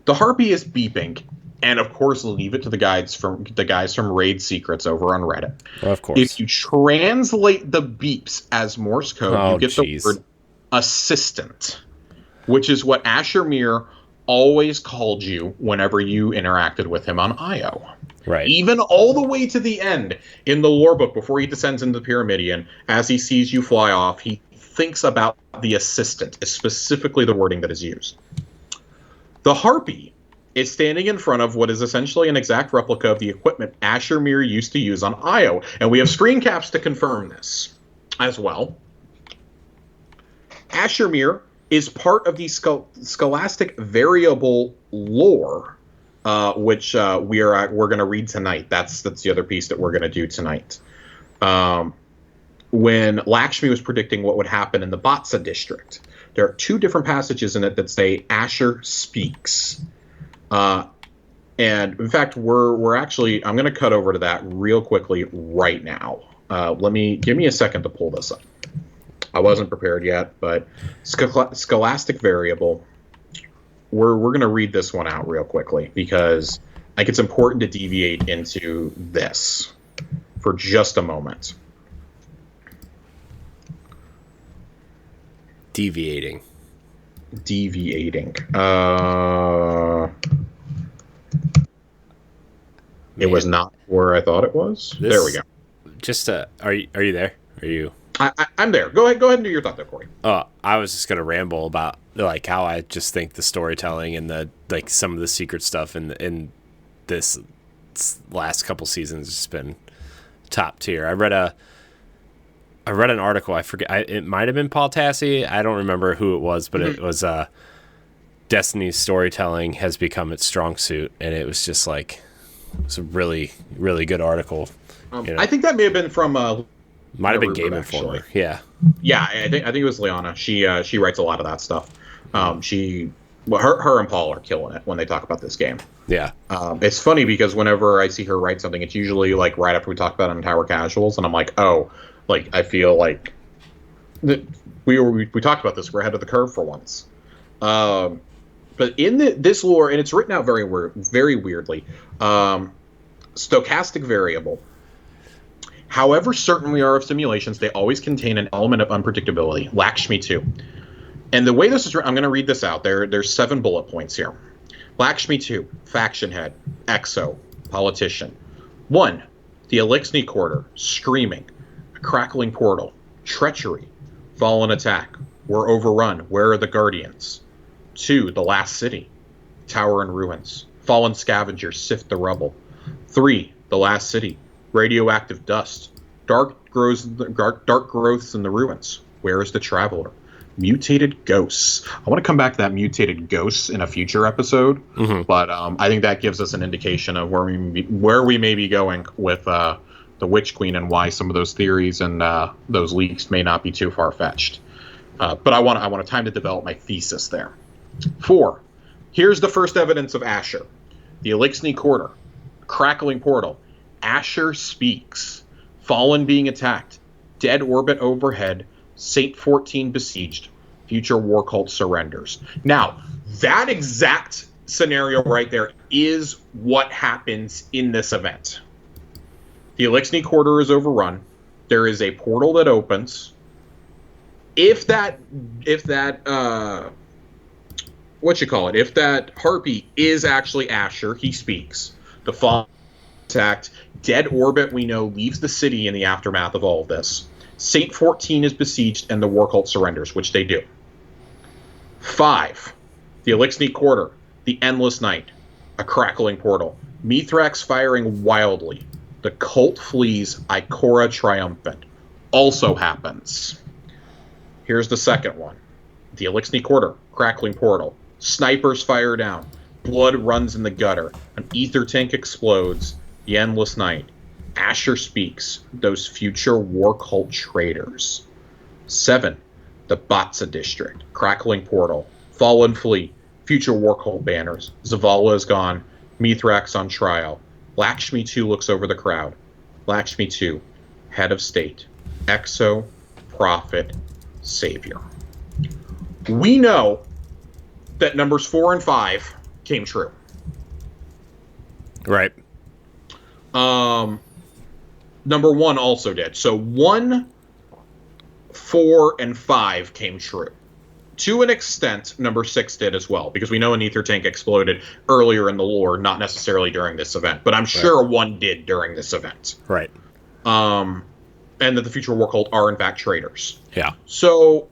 The harpy is beeping, and of course, leave it to the guys from Raid Secrets over on Reddit. Of course. If you translate the beeps as Morse code, you get the word assistant, which is what Asher Mir always called you whenever you interacted with him on Io. Right. Even all the way to the end in the lore book, before he descends into the Pyramidion, as he sees you fly off, he thinks about the assistant, is specifically the wording that is used. The harpy is standing in front of what is essentially an exact replica of the equipment Asher Mir used to use on Io, and we have screen caps to confirm this as well. Asher Mir is part of the scholastic variable lore, which we're going to read tonight. That's the other piece that we're going to do tonight. When Lakshmi was predicting what would happen in the Batsa district, there are two different passages in it that say Asher speaks. And in fact, we're actually, I'm going to cut over to that real quickly right now. Give me a second to pull this up. I wasn't prepared yet, but scholastic variable. We're going to read this one out real quickly because I think it's important to deviate into this for just a moment. Deviating. It was not where I thought it was. There we go. Just are you there? Are you? I'm there. Go ahead and do your thought there, Corey. I was just gonna ramble about like how I just think the storytelling and the like some of the secret stuff in this last couple seasons has been top tier. I read an article. I forget. It might have been Paul Tassi. I don't remember who it was, but it was Destiny's storytelling has become its strong suit, and it was just like it's a really really good article. I think that may have been from might have been Game Informer. Yeah. Yeah, I think it was Liana. She writes a lot of that stuff. Her and Paul are killing it when they talk about this game. Yeah. It's funny because whenever I see her write something, it's usually like right after we talk about it on Tower Casuals, and I'm like, oh, like I feel like we talked about this. We're ahead of the curve for once. But in this lore, and it's written out very weirdly, stochastic variable. However certain we are of simulations, they always contain an element of unpredictability. Lakshmi 2. And the way this is written, I'm going to read this out. There's 7 bullet points here. Lakshmi 2, faction head, exo, politician. 1, the Elixni Quarter, screaming, a crackling portal, treachery, fallen attack, we're overrun, where are the guardians? 2, the last city, tower in ruins, fallen scavengers sift the rubble. 3, the last city, radioactive dust, dark growths in the ruins. Where is the traveler? Mutated ghosts. I want to come back to that mutated ghosts in a future episode, but I think that gives us an indication of where we may be going with the Witch Queen and why some of those theories and those leaks may not be too far fetched. But I want a time to develop my thesis there. 4. Here's the first evidence of Asher. The Elixni Quarter, crackling portal. Asher speaks. Fallen being attacked. Dead orbit overhead. Saint 14 besieged. Future war cult surrenders. Now, that exact scenario right there is what happens in this event. The Elixni Quarter is overrun. There is a portal that opens. If that harpy is actually Asher, he speaks. The Fallen attacked. Dead orbit, we know, leaves the city in the aftermath of all of this. Saint 14 is besieged, and the war cult surrenders, which they do. 5. The Elixni Quarter, the Endless Night, a crackling portal. Mithrax firing wildly. The cult flees, Ikora triumphant. Also happens. Here's the second one. The Elixni Quarter, crackling portal. Snipers fire down. Blood runs in the gutter. An ether tank explodes. The Endless Night. Asher speaks. Those future war cult traitors. 7. The Batsa District. Crackling portal. Fallen fleet. Future war cult banners. Zavala is gone. Mithrax on trial. Lakshmi 2 looks over the crowd. Lakshmi 2. Head of state. Exo. Prophet. Savior. We know that numbers 4 and 5 came true. Right. Number 1 also did. So 1, 4, and 5 came true. To an extent, number 6 did as well, because we know an ether tank exploded earlier in the lore, not necessarily during this event, but I'm sure 1 did during this event. Right. And that the future war cult are in fact traitors. Yeah. So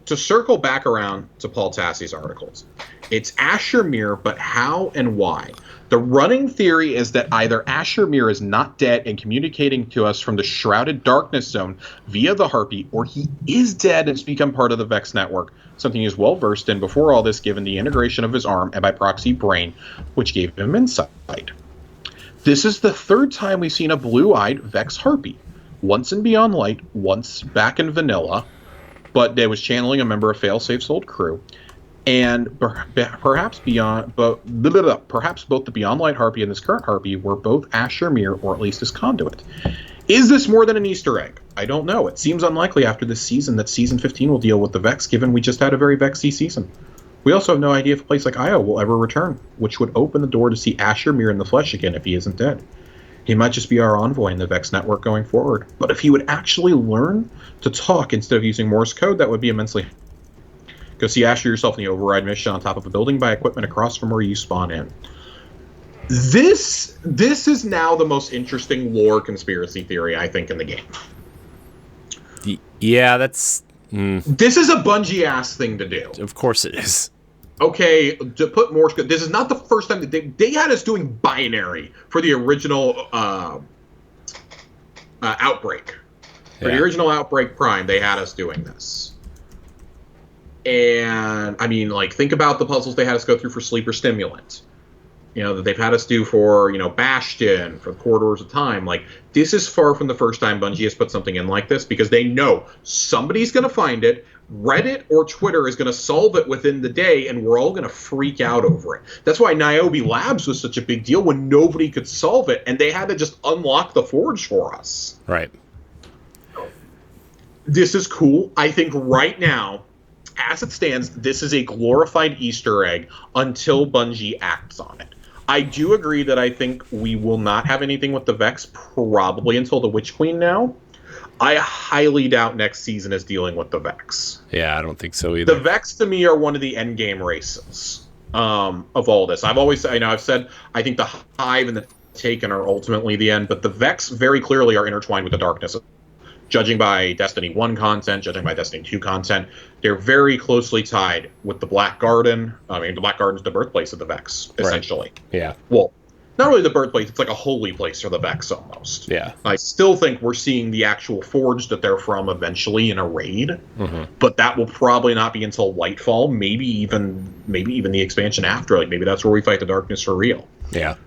to circle back around to Paul Tassi's articles, it's Asher Mir, but how and why? The running theory is that either Asher Mir is not dead and communicating to us from the shrouded darkness zone via the Harpy, or he is dead and has become part of the Vex network, something he is well versed in before all this, given the integration of his arm and by proxy brain, which gave him insight. This is the 3rd time we've seen a blue-eyed Vex Harpy. Once in Beyond Light, once back in Vanilla, but they was channeling a member of Failsafe's old crew. And perhaps perhaps both the Beyond Light Harpy and this current Harpy were both Asher Mir, or at least his conduit. Is this more than an Easter egg? I don't know. It seems unlikely after this season that Season 15 will deal with the Vex, given we just had a very Vexy season. We also have no idea if a place like Io will ever return, which would open the door to see Asher Mir in the flesh again if he isn't dead. He might just be our envoy in the Vex network going forward. But if he would actually learn to talk instead of using Morse code, that would be immensely... Go see Asher yourself in the override mission on top of a building, buy equipment across from where you spawn in. This is now the most interesting lore conspiracy theory, I think, in the game. Yeah, that's... This is a Bungie-ass thing to do. Of course it is. Okay, to put more... This is not the first time that they had us doing binary for the original Outbreak. For the original Outbreak Prime, they had us doing this. And, I mean, like, think about the puzzles they had us go through for Sleeper Stimulant. That they've had us do for, Bastion, for the Corridors of Time. Like, this is far from the first time Bungie has put something in like this, because they know somebody's going to find it, Reddit or Twitter is going to solve it within the day, and we're all going to freak out over it. That's why Niobe Labs was such a big deal when nobody could solve it, and they had to just unlock the Forge for us. Right. This is cool. I think right now, as it stands, this is a glorified Easter egg until Bungie acts on it. I do agree that I think we will not have anything with the Vex probably until the Witch Queen now. I highly doubt next season is dealing with the Vex. Yeah, I don't think so either. The Vex, to me, are one of the endgame races of all this. I've said I think the Hive and the Taken are ultimately the end, but the Vex very clearly are intertwined with the Darkness. Judging by Destiny 1 content, judging by Destiny 2 content, they're very closely tied with the Black Garden. I mean, the Black Garden's the birthplace of the Vex, essentially. Right. Yeah. Well, not really the birthplace, it's like a holy place for the Vex, almost. Yeah. I still think we're seeing the actual Forge that they're from eventually in a raid, but that will probably not be until Lightfall, maybe even the expansion after. Like, maybe that's where we fight the Darkness for real. Yeah.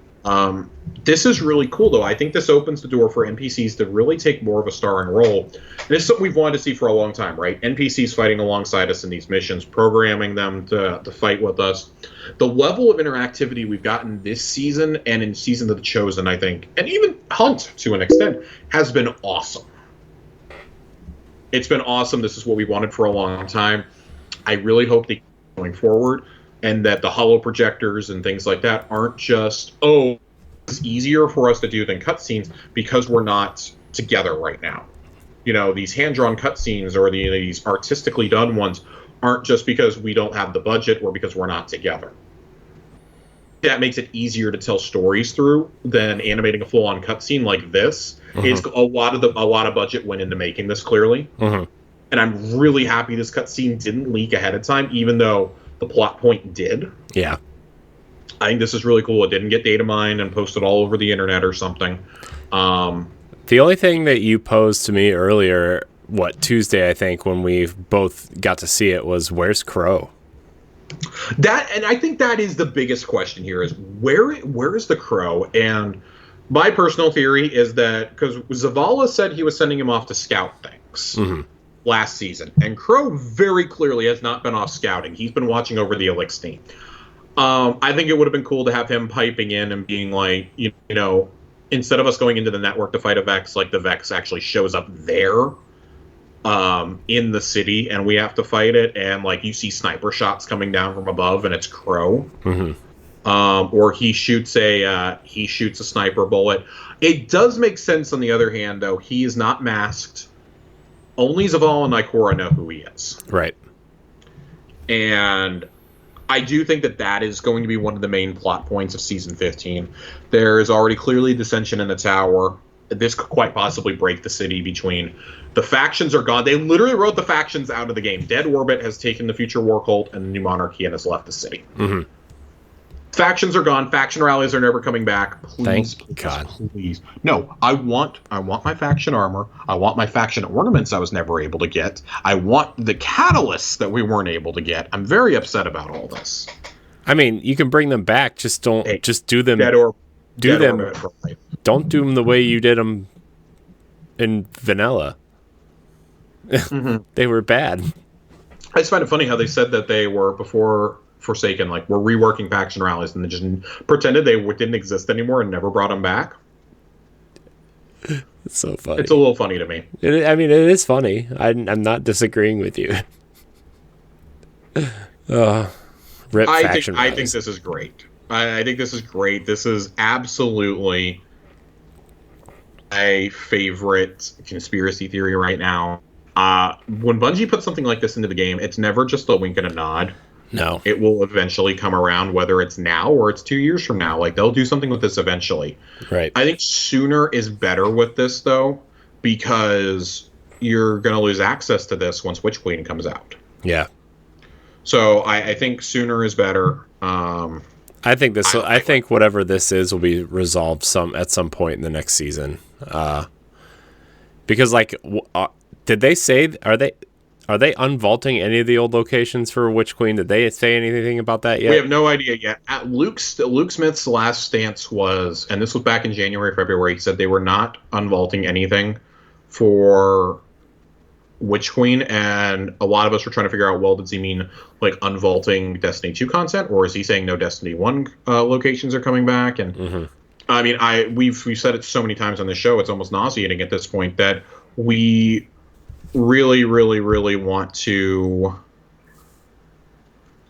This is really cool, though. I think this opens the door for NPCs to really take more of a starring role. And this is something we've wanted to see for a long time, right? NPCs fighting alongside us in these missions, programming them to fight with us. The level of interactivity we've gotten this season and in Season of the Chosen, I think, and even Hunt to an extent, has been awesome. It's been awesome. This is what we wanted for a long time. I really hope they keep going forward, and that the holo projectors and things like that aren't just, it's easier for us to do than cutscenes because we're not together right now. These hand-drawn cutscenes or these artistically done ones aren't just because we don't have the budget or because we're not together. That makes it easier to tell stories through than animating a full-on cutscene like this. It's a lot of budget went into making this, clearly. And I'm really happy this cutscene didn't leak ahead of time, even though the plot point did. Yeah. I think this is really cool. It didn't get data mined and posted all over the internet or something. The only thing that you posed to me earlier, Tuesday, I think, when we both got to see it, was where's Crow? And I think that is the biggest question here, is where is the Crow? And my personal theory is that, because Zavala said he was sending him off to scout things last season, and Crow very clearly has not been off scouting. He's been watching over the Elixir. I think it would have been cool to have him piping in and being like, instead of us going into the network to fight a Vex, like the Vex actually shows up there in the city and we have to fight it, and like you see sniper shots coming down from above and it's Crow. Or he shoots a sniper bullet. It does make sense on the other hand, though. He is not masked. Only Zavala and Nikora know who he is. Right. And I do think that is going to be one of the main plot points of Season 15. There is already clearly dissension in the tower. This could quite possibly break the city between... The factions are gone. They literally wrote the factions out of the game. Dead Orbit has taken the Future War Cult and the New Monarchy and has left the city. Factions are gone. Faction rallies are never coming back. Please, Thank God. Please. No, I want my faction armor. I want my faction ornaments I was never able to get. I want the catalysts that we weren't able to get. I'm very upset about all this. I mean, you can bring them back. Just don't. Just do them. Don't do them the way you did them in vanilla. They were bad. I just find it funny how they said that they were, before Forsaken, like, we're reworking faction rallies, and they just pretended they didn't exist anymore and never brought them back. It's so funny. It's a little funny to me. It is funny. I'm not disagreeing with you. Rip faction rallies. I think this is great. I think this is great. This is absolutely a favorite conspiracy theory right now. When Bungie puts something like this into the game, it's never just a wink and a nod. No. It will eventually come around, whether it's now or it's 2 years from now. Like, they'll do something with this eventually. Right. I think sooner is better with this, though, because you're going to lose access to this once Witch Queen comes out. Yeah. So I think sooner is better. I think whatever this is will be resolved at some point in the next season. Because did they say are they unvaulting any of the old locations for Witch Queen? Did they say anything about that yet? We have no idea yet. Luke Smith's last stance was, and this was back in January, February, he said they were not unvaulting anything for Witch Queen, and a lot of us were trying to figure out, well, does he mean like unvaulting Destiny 2 content, or is he saying no Destiny 1 locations are coming back? And I mean, we've said it so many times on the show, it's almost nauseating at this point that we really, really, really want to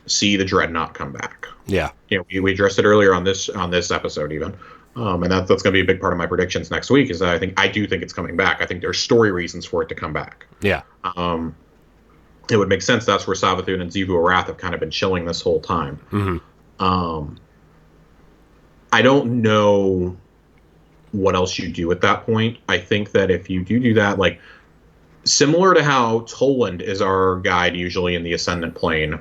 see the Dreadnought come back. Yeah. You know, we addressed it earlier on this episode even. And that's going to be a big part of my predictions next week, is that I do think it's coming back. I think there's story reasons for it to come back. Yeah. It would make sense. That's where Savathun and Xivu Arath have kind of been chilling this whole time. I don't know what else you do at that point. I think that if you do that, like similar to how Toland is our guide usually in the Ascendant Plane,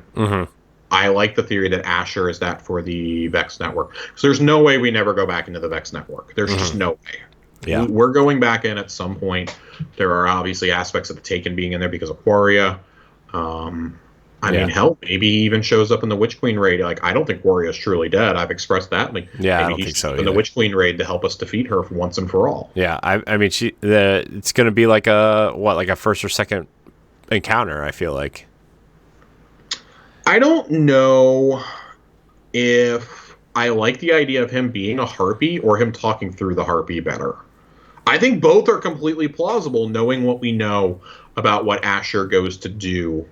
I like the theory that Asher is that for the Vex network. So there's no way we never go back into the Vex network. There's just no way. Yeah. We're going back in at some point. There are obviously aspects of the Taken being in there because of Quaria. I mean, hell, maybe he even shows up in the Witch Queen raid. Like, I don't think Wario's truly dead. I've expressed that. Like, yeah, maybe I don't think so. In the Witch Queen raid to help us defeat her once and for all. Yeah, I mean, it's going to be like a first or second encounter. I feel like. I don't know if I like the idea of him being a harpy or him talking through the harpy better. I think both are completely plausible, knowing what we know about what Asher goes to do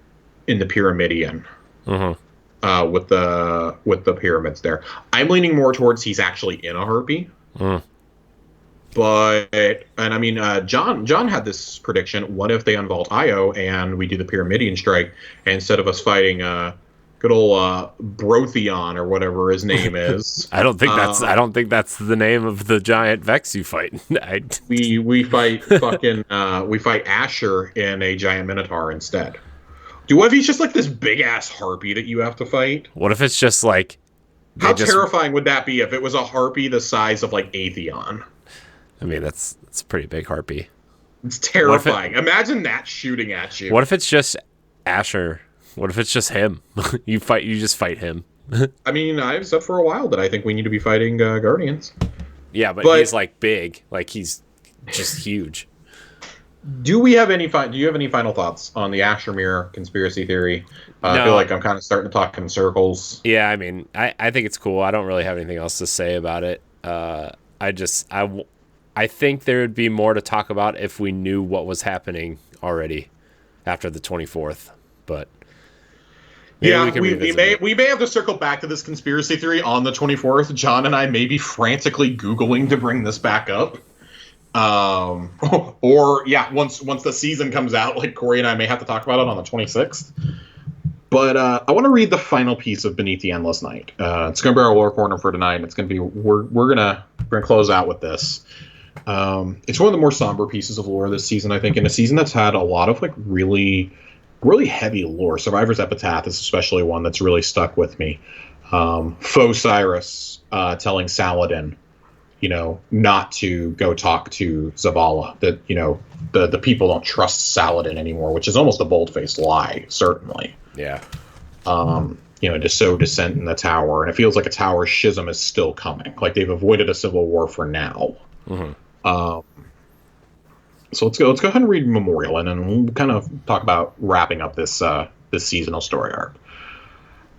in the Pyramidion with the pyramids there. I'm leaning more towards he's actually in a harpy. But, and I mean, John had this prediction. What if they unvault Io and we do the Pyramidion strike, and instead of us fighting good old Brotheon or whatever his name is? I don't think that's the name of the giant Vex you fight. we fight fucking we fight Asher in a giant Minotaur instead. What if he's just like this big ass harpy that you have to fight? What if it's just like how terrifying would that be if it was a harpy the size of like Atheon? I mean, that's a pretty big harpy. It's terrifying. Imagine that shooting at you. What if it's just Asher? What if it's just him? You just fight him. I mean, I've said for a while that I think we need to be fighting Guardians. Yeah, but he's like big. Like he's just huge. Do you have any final thoughts on the Asher Mirror conspiracy theory? No. I feel like I'm kind of starting to talk in circles. Yeah, I mean, I think it's cool. I don't really have anything else to say about it. I think there would be more to talk about if we knew what was happening already after the 24th. But yeah, we may have to circle back to this conspiracy theory on the 24th. John and I may be frantically Googling to bring this back up. Or once the season comes out, like Corey and I may have to talk about it on the 26th. But I want to read the final piece of Beneath the Endless Night. It's going to be our lore corner for tonight. And it's going to be we're gonna close out with this. It's one of the more somber pieces of lore this season, I think, in a season that's had a lot of like really, really heavy lore. Survivor's Epitaph is especially one that's really stuck with me. Foe Cyrus telling Saladin, not to go talk to Zavala. That, the people don't trust Saladin anymore, which is almost a bold-faced lie, certainly. Yeah. To sow dissent in the tower. And it feels like a tower schism is still coming. Like they've avoided a civil war for now. So let's go ahead and read Memorial, and then we'll kind of talk about wrapping up this seasonal story arc.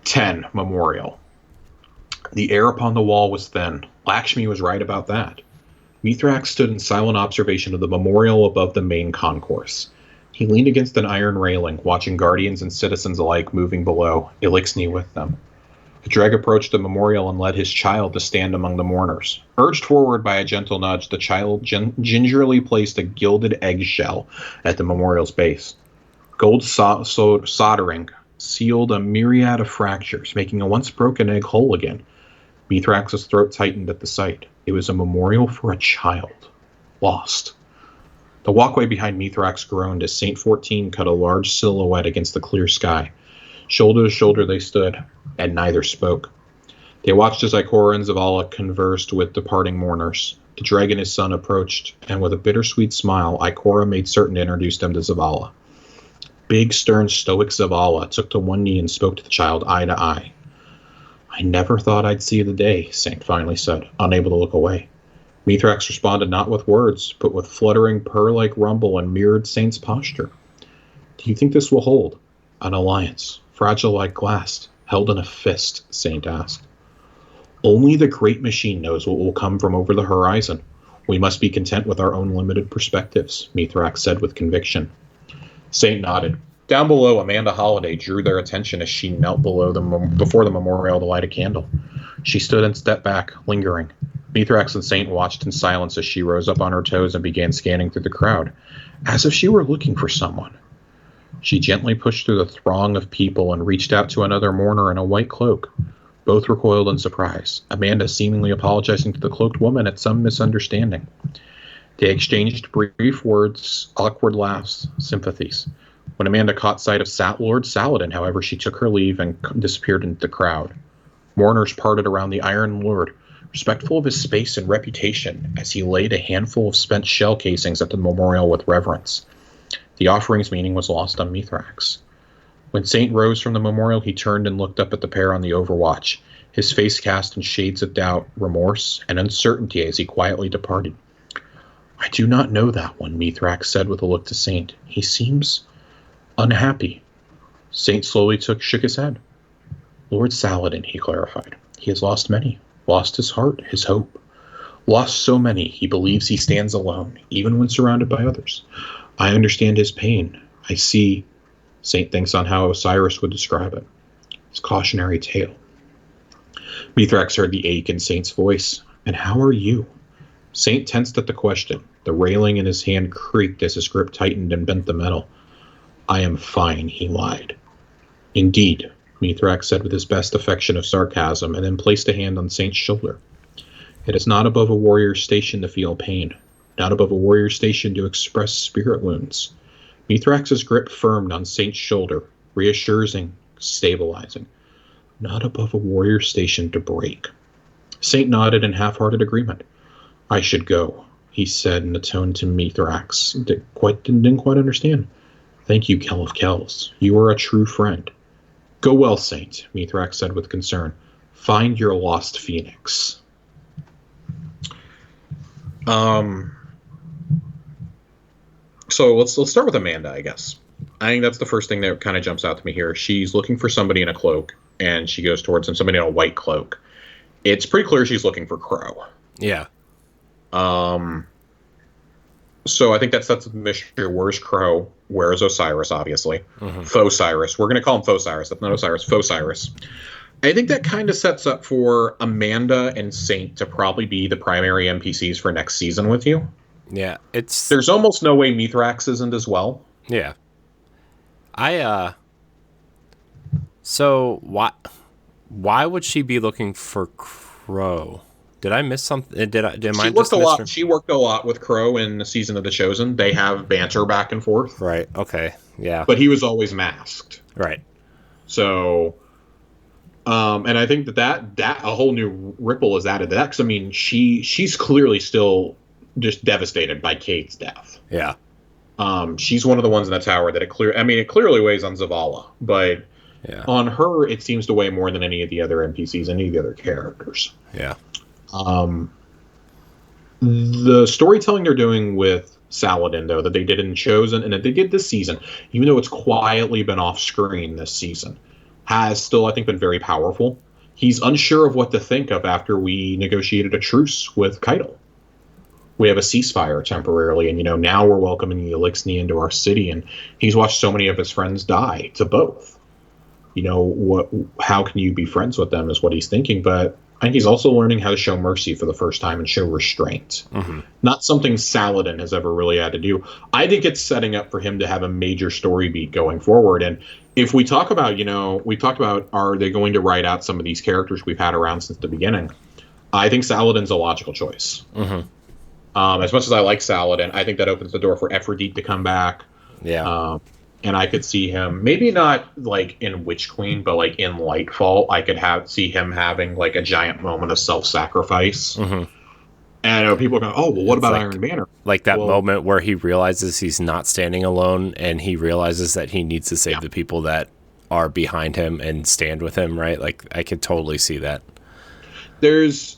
10, Memorial. The air upon the wall was thin. Lakshmi was right about that. Mithrax stood in silent observation of the memorial above the main concourse. He leaned against an iron railing, watching guardians and citizens alike moving below, Elixni with them. The Dreg approached the memorial and led his child to stand among the mourners. Urged forward by a gentle nudge, the child gingerly placed a gilded eggshell at the memorial's base. Gold soldering sealed a myriad of fractures, making a once broken egg whole again. Mithrax's throat tightened at the sight. It was a memorial for a child. Lost. The walkway behind Mithrax groaned as Saint 14 cut a large silhouette against the clear sky. Shoulder to shoulder they stood, and neither spoke. They watched as Ikora and Zavala conversed with departing mourners. The dragon and his son approached, and with a bittersweet smile, Ikora made certain to introduce them to Zavala. Big, stern, stoic Zavala took to one knee and spoke to the child eye to eye. I never thought I'd see the day, Saint finally said, unable to look away. Mithrax responded not with words, but with fluttering purr-like rumble and mirrored Saint's posture. Do you think this will hold? An alliance, fragile like glass, held in a fist, Saint asked. Only the great machine knows what will come from over the horizon. We must be content with our own limited perspectives, Mithrax said with conviction. Saint nodded. Down below, Amanda Holliday drew their attention as she knelt before the memorial to light a candle. She stood and stepped back, lingering. Mithrax and Saint watched in silence as she rose up on her toes and began scanning through the crowd, as if she were looking for someone. She gently pushed through the throng of people and reached out to another mourner in a white cloak. Both recoiled in surprise, Amanda seemingly apologizing to the cloaked woman at some misunderstanding. They exchanged brief words, awkward laughs, sympathies. When Amanda caught sight of Lord Saladin, however, she took her leave and disappeared into the crowd. Mourners parted around the Iron Lord, respectful of his space and reputation, as he laid a handful of spent shell casings at the memorial with reverence. The offering's meaning was lost on Mithrax. When Saint rose from the memorial, he turned and looked up at the pair on the Overwatch, his face cast in shades of doubt, remorse, and uncertainty as he quietly departed. I do not know that one, Mithrax said with a look to Saint. He seems unhappy. Saint slowly shook his head. Lord Saladin, he clarified. He has lost many. Lost his heart, his hope. Lost so many, he believes he stands alone, even when surrounded by others. I understand his pain. I see. Saint thinks on how Osiris would describe it. His cautionary tale. Mithrax heard the ache in Saint's voice. And how are you? Saint tensed at the question. The railing in his hand creaked as his grip tightened and bent the metal. I am fine, he lied. Indeed, Mithrax said with his best affection of sarcasm, and then placed a hand on Saint's shoulder. It is not above a warrior's station to feel pain, not above a warrior's station to express spirit wounds. Mithrax's grip firmed on Saint's shoulder, reassuring, stabilizing. Not above a warrior's station to break. Saint nodded in half-hearted agreement. I should go, he said in a tone to Mithrax. Didn't quite understand. Thank you, Kell of Kells. You are a true friend. Go well, Saint, Mithrax said with concern. Find your lost phoenix. So let's start with Amanda, I guess. I think that's the first thing that kind of jumps out to me here. She's looking for somebody in a cloak, and she goes towards him, somebody in a white cloak. It's pretty clear she's looking for Crow. Yeah. So I think that sets the mystery. Where's Crow? Where's Osiris, obviously? Mm-hmm. Fosiris. We're going to call him Fosiris. That's not Osiris. Fosiris. I think that kind of sets up for Amanda and Saint to probably be the primary NPCs for next season with you. Yeah, there's almost no way Mithrax isn't as well. Yeah. So why would she be looking for Crow? Did I miss something? She worked a lot with Crow in the season of The Chosen. They have banter back and forth. Right. Okay. Yeah. But he was always masked. Right. So, and I think that a whole new ripple is added to that. Because I mean, she's clearly still just devastated by Cade's death. Yeah. She's one of the ones in the tower that it clearly weighs on Zavala, but on her it seems to weigh more than any of the other NPCs, any of the other characters. Yeah. The storytelling they're doing with Saladin, though, that they did in Chosen and that they did this season, even though it's quietly been off screen this season, has still, I think, been very powerful. He's unsure of what to think of after we negotiated a truce with Keitel. We have a ceasefire temporarily, and now we're welcoming the Elixni into our city, and he's watched so many of his friends die to both. How can you be friends with them is what he's thinking, but I think he's also learning how to show mercy for the first time and show restraint. Mm-hmm. Not something Saladin has ever really had to do. I think it's setting up for him to have a major story beat going forward. And if we talk about, we talked about, are they going to write out some of these characters we've had around since the beginning? I think Saladin's a logical choice. Mm-hmm. As much as I like Saladin, I think that opens the door for Ephrodite to come back. Yeah. And I could see him, maybe not like in Witch Queen, but like in Lightfall, I could see him having like a giant moment of self-sacrifice. Mm-hmm. And I know people are going, oh, well, what about like, Iron Banner? Like that moment where he realizes he's not standing alone, and he realizes that he needs to save the people that are behind him and stand with him, right? Like, I could totally see that. There's,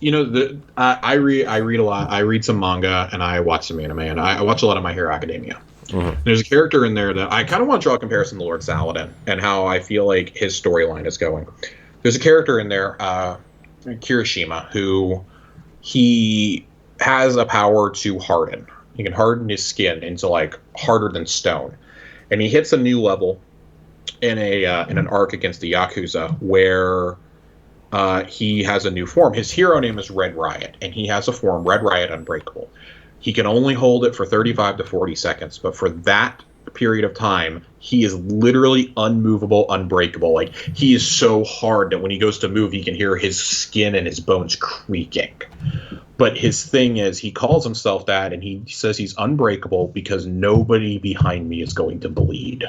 I read a lot. I read some manga, and I watch some anime, and I watch a lot of My Hero Academia. Mm-hmm. There's a character in there that I kind of want to draw a comparison to Lord Saladin and how I feel like his storyline is going. There's a character in there, Kirishima, who he has a power to harden. He can harden his skin into like harder than stone, and he hits a new level in an arc against the Yakuza where he has a new form. His hero name is Red Riot, and he has a form, Red Riot Unbreakable. He can only hold it for 35 to 40 seconds, but for that period of time, he is literally unmovable, unbreakable. Like, he is so hard that when he goes to move, you can hear his skin and his bones creaking. But his thing is, he calls himself that, and he says he's unbreakable because nobody behind me is going to bleed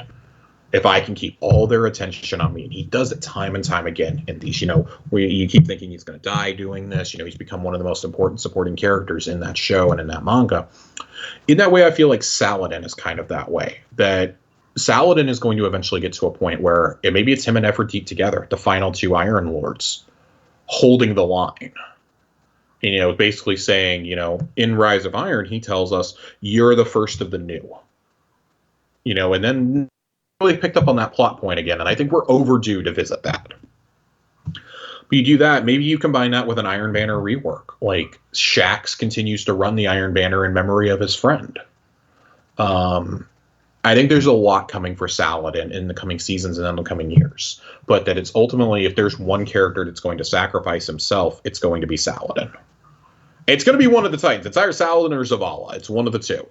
if I can keep all their attention on me. And he does it time and time again in these, where you keep thinking he's going to die doing this. He's become one of the most important supporting characters in that show and in that manga. In that way, I feel like Saladin is kind of that way. That Saladin is going to eventually get to a point where maybe it's him and Ephrodite together, the final two Iron Lords, holding the line. Basically saying, in Rise of Iron, he tells us, you're the first of the new. And then really picked up on that plot point again, and I think we're overdue to visit that. But you do that, maybe you combine that with an Iron Banner rework. Like, Shax continues to run the Iron Banner in memory of his friend. I think there's a lot coming for Saladin in the coming seasons and in the coming years. But that it's ultimately, if there's one character that's going to sacrifice himself, it's going to be Saladin. It's going to be one of the Titans. It's either Saladin or Zavala. It's one of the two.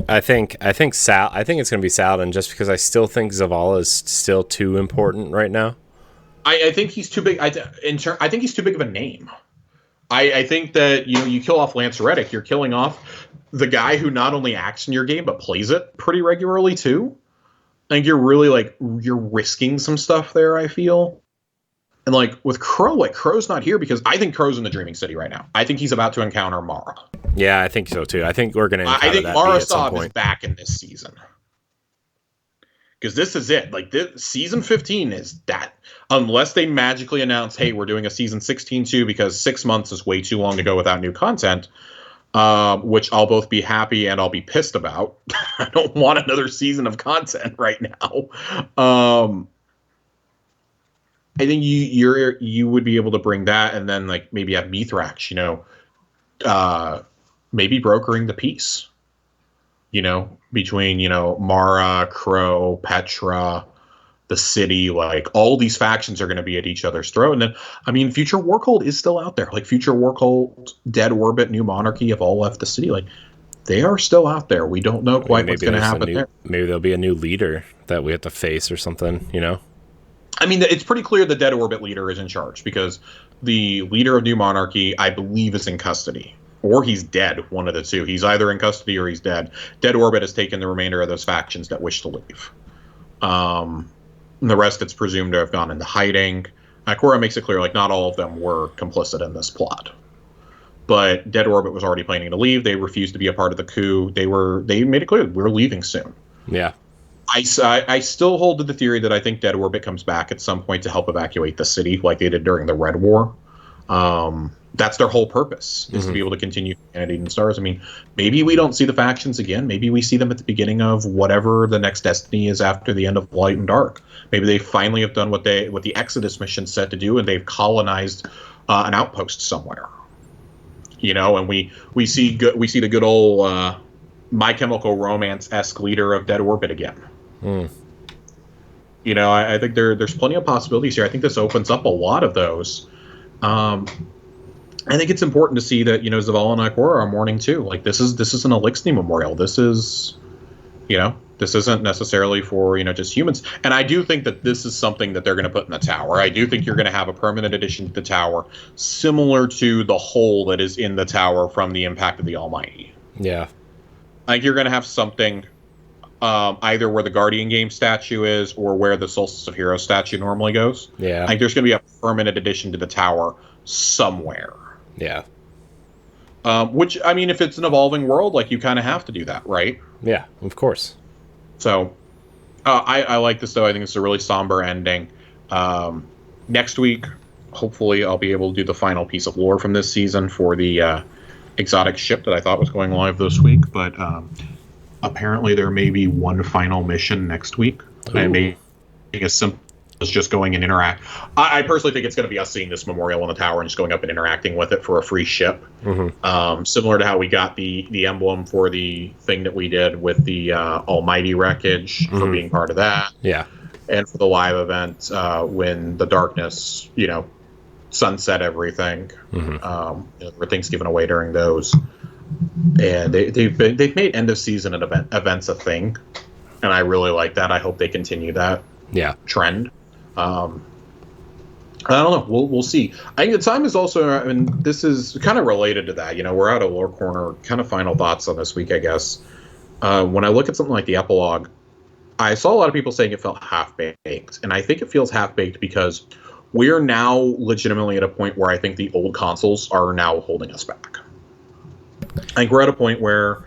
I think it's going to be Saladin, just because I still think Zavala is still too important right now. I think he's too big. I think he's too big of a name. I think that you kill off Lance Reddick, you're killing off the guy who not only acts in your game but plays it pretty regularly too. I think you're really you're risking some stuff there, I feel. And with Crow, Crow's not here because I think Crow's in the Dreaming City right now. I think he's about to encounter Mara. Yeah, I think so too. I think we're going to. I think Mara Saab is back in this season because this is it. This season 15 is that, unless they magically announce, hey, we're doing a season 16 too, because 6 months is way too long to go without new content. Which I'll both be happy and I'll be pissed about. I don't want another season of content right now. I think you would be able to bring that, and then maybe have Mithrax, maybe brokering the peace, between Mara, Crow, Petra, the city. All these factions are going to be at each other's throat. And then, Future Warcult is still out there. Future Warcult, Dead Orbit, New Monarchy have all left the city. They are still out there. We don't know quite what's going to happen there. Maybe there'll be a new leader that we have to face or something. It's pretty clear the Dead Orbit leader is in charge, because the leader of New Monarchy, I believe, is in custody. Or he's dead, one of the two. He's either in custody or he's dead. Dead Orbit has taken the remainder of those factions that wish to leave. And the rest, it's presumed to have gone into hiding. Korra makes it clear, not all of them were complicit in this plot. But Dead Orbit was already planning to leave. They refused to be a part of the coup. They made it clear, we're leaving soon. Yeah. I still hold to the theory that I think Dead Orbit comes back at some point to help evacuate the city, like they did during the Red War. That's their whole purpose, is to be able to continue humanity stars. Maybe we don't see the factions again. Maybe we see them at the beginning of whatever the next destiny is after the end of Light and Dark. Maybe they finally have done what the Exodus mission said to do, and they've colonized an outpost somewhere. And we see the good old My Chemical Romance-esque leader of Dead Orbit again. I think there's plenty of possibilities here. I think this opens up a lot of those. I think it's important to see that Zavala and Ikora are mourning too. This is an Elixir memorial. This is, this isn't necessarily for just humans. And I do think that this is something that they're going to put in the tower. I do think you're going to have a permanent addition to the tower, similar to the hole that is in the tower from the Impact of the Almighty. Yeah. I think you're going to have something either where the Guardian Game statue is or where the Solstice of Heroes statue normally goes. Yeah. I think there's going to be a permanent addition to the tower somewhere. Yeah. Which, I mean, if it's an evolving world, like, you kind of have to do that, right? Yeah, of course. So, I like this, though. I think it's a really somber ending. Next week, hopefully, I'll be able to do the final piece of lore from this season for the exotic ship that I thought was going live this week. But apparently, there may be one final mission next week. And maybe as simple as just going and interact. I personally think it's going to be us seeing this memorial on the tower and just going up and interacting with it for a free ship. Mm-hmm. Similar to how we got the emblem for the thing that we did with the Almighty Wreckage for being part of that. Yeah. And for the live event when the darkness, sunset everything. There were things given away during those. And they've made end of season events a thing. And I really like that. I hope they continue that trend. I don't know. We'll see. I think the time is also, I mean, this is kind of related to that. We're out of Lore Corner. Kind of final thoughts on this week, I guess. When I look at something like the Epilogue, I saw a lot of people saying it felt half-baked. And I think it feels half-baked because we're now legitimately at a point where I think the old consoles are now holding us back. I think we're at a point where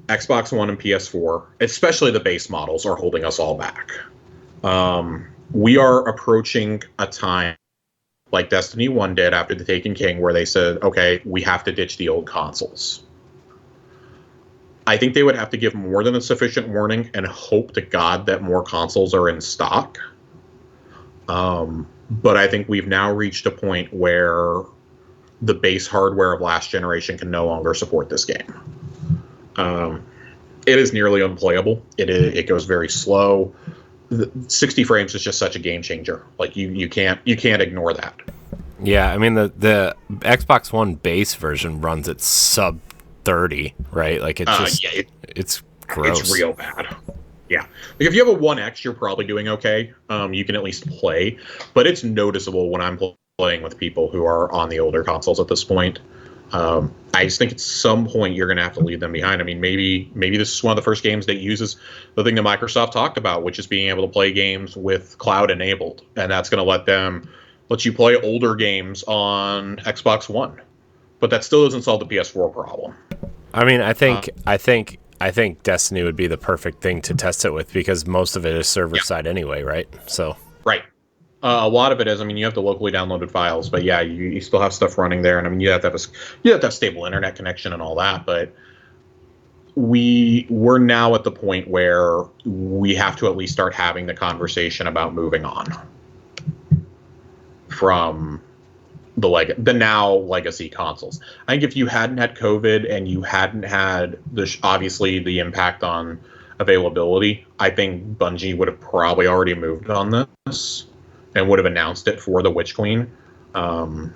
Xbox One and PS4, especially the base models, are holding us all back. We are approaching a time like Destiny 1 did after the Taken King, where they said, okay, we have to ditch the old consoles. I think they would have to give more than a sufficient warning and hope to God that more consoles are in stock. But I think we've now reached a point where the base hardware of last generation can no longer support this game. It is nearly unplayable. It goes very slow. 60 frames is just such a game changer. Like you can't ignore that. Yeah, I mean the Xbox One base version runs at sub 30, right? Like it's just it's gross. It's real bad. Yeah. Like if you have a 1X, you're probably doing okay. You can at least play, but it's noticeable when I'm playing with people who are on the older consoles at this point. I just think at some point you're going to have to leave them behind. I mean, maybe this is one of the first games that uses the thing that Microsoft talked about, which is being able to play games with cloud enabled, and that's going to let you play older games on Xbox One. But that still doesn't solve the PS4 problem. I mean, I think Destiny would be the perfect thing to test it with because most of it is server side anyway, right? So right. A lot of it is. I mean, you have the locally downloaded files, but yeah, you still have stuff running there, and I mean, you have to have stable internet connection and all that. But we're now at the point where we have to at least start having the conversation about moving on from the now legacy consoles. I think if you hadn't had COVID and you hadn't had obviously the impact on availability, I think Bungie would have probably already moved on this and would have announced it for the Witch Queen. I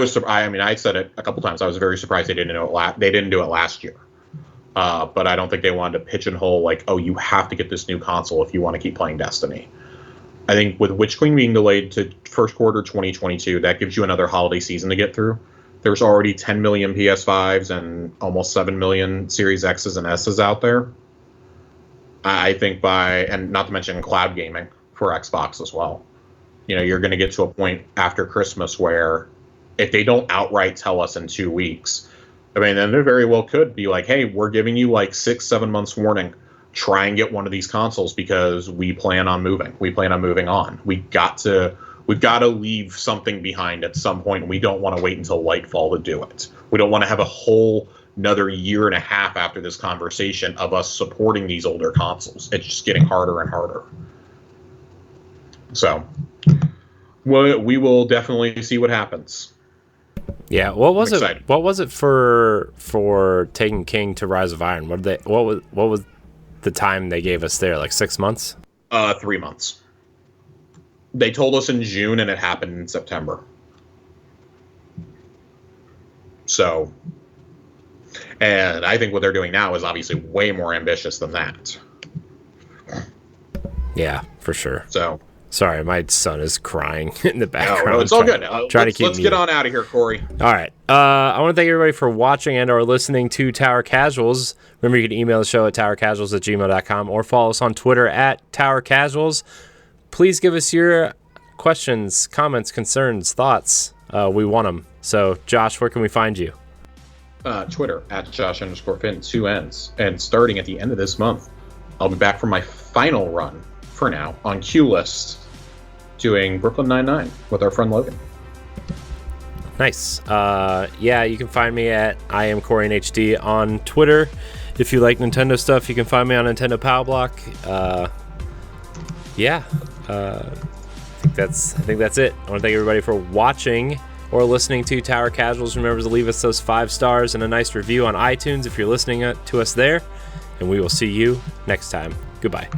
said it a couple times. I was very surprised they didn't do it last year. But I don't think they wanted to pigeonhole you have to get this new console if you want to keep playing Destiny. I think with Witch Queen being delayed to first quarter 2022, that gives you another holiday season to get through. There's already 10 million PS5s and almost 7 million Series X's and S's out there. I think and not to mention cloud gaming for Xbox as well. You're going to get to a point after Christmas where if they don't outright tell us in 2 weeks, I mean, then they very well could be like, hey, we're giving you 6-7 months warning. Try and get one of these consoles because we plan on moving. We plan on moving on. We've got to leave something behind at some point. We don't want to wait until Lightfall to do it. We don't want to have a whole another year and a half after this conversation of us supporting these older consoles. It's just getting harder and harder. So, we will definitely see what happens. Yeah, what was it? What was it for Taken King to Rise of Iron? What was the time they gave us there? 6 months? 3 months. They told us in June, and it happened in September. So, and I think what they're doing now is obviously way more ambitious than that. Yeah, for sure. So, Sorry, my son is crying in the background. No, it's all good. Let's get on out of here, Corey. All right. I want to thank everybody for watching and or listening to Tower Casuals. Remember, you can email the show at towercasuals@gmail.com or follow us on Twitter at Tower Casuals. Please give us your questions, comments, concerns, thoughts. We want them. So, Josh, where can we find you? Twitter at Josh_Finn, 2 N's. And starting at the end of this month, I'll be back for my final run, for now, on Q List, doing Brooklyn Nine-Nine with our friend Logan. Nice. Yeah, you can find me at I am Corey in HD on Twitter. If you like Nintendo stuff, you can find me on Nintendo Power Block. Yeah. I think that's it. I want to thank everybody for watching or listening to Tower Casuals. Remember to leave us those 5 stars and a nice review on iTunes if you're listening to us there. And we will see you next time. Goodbye.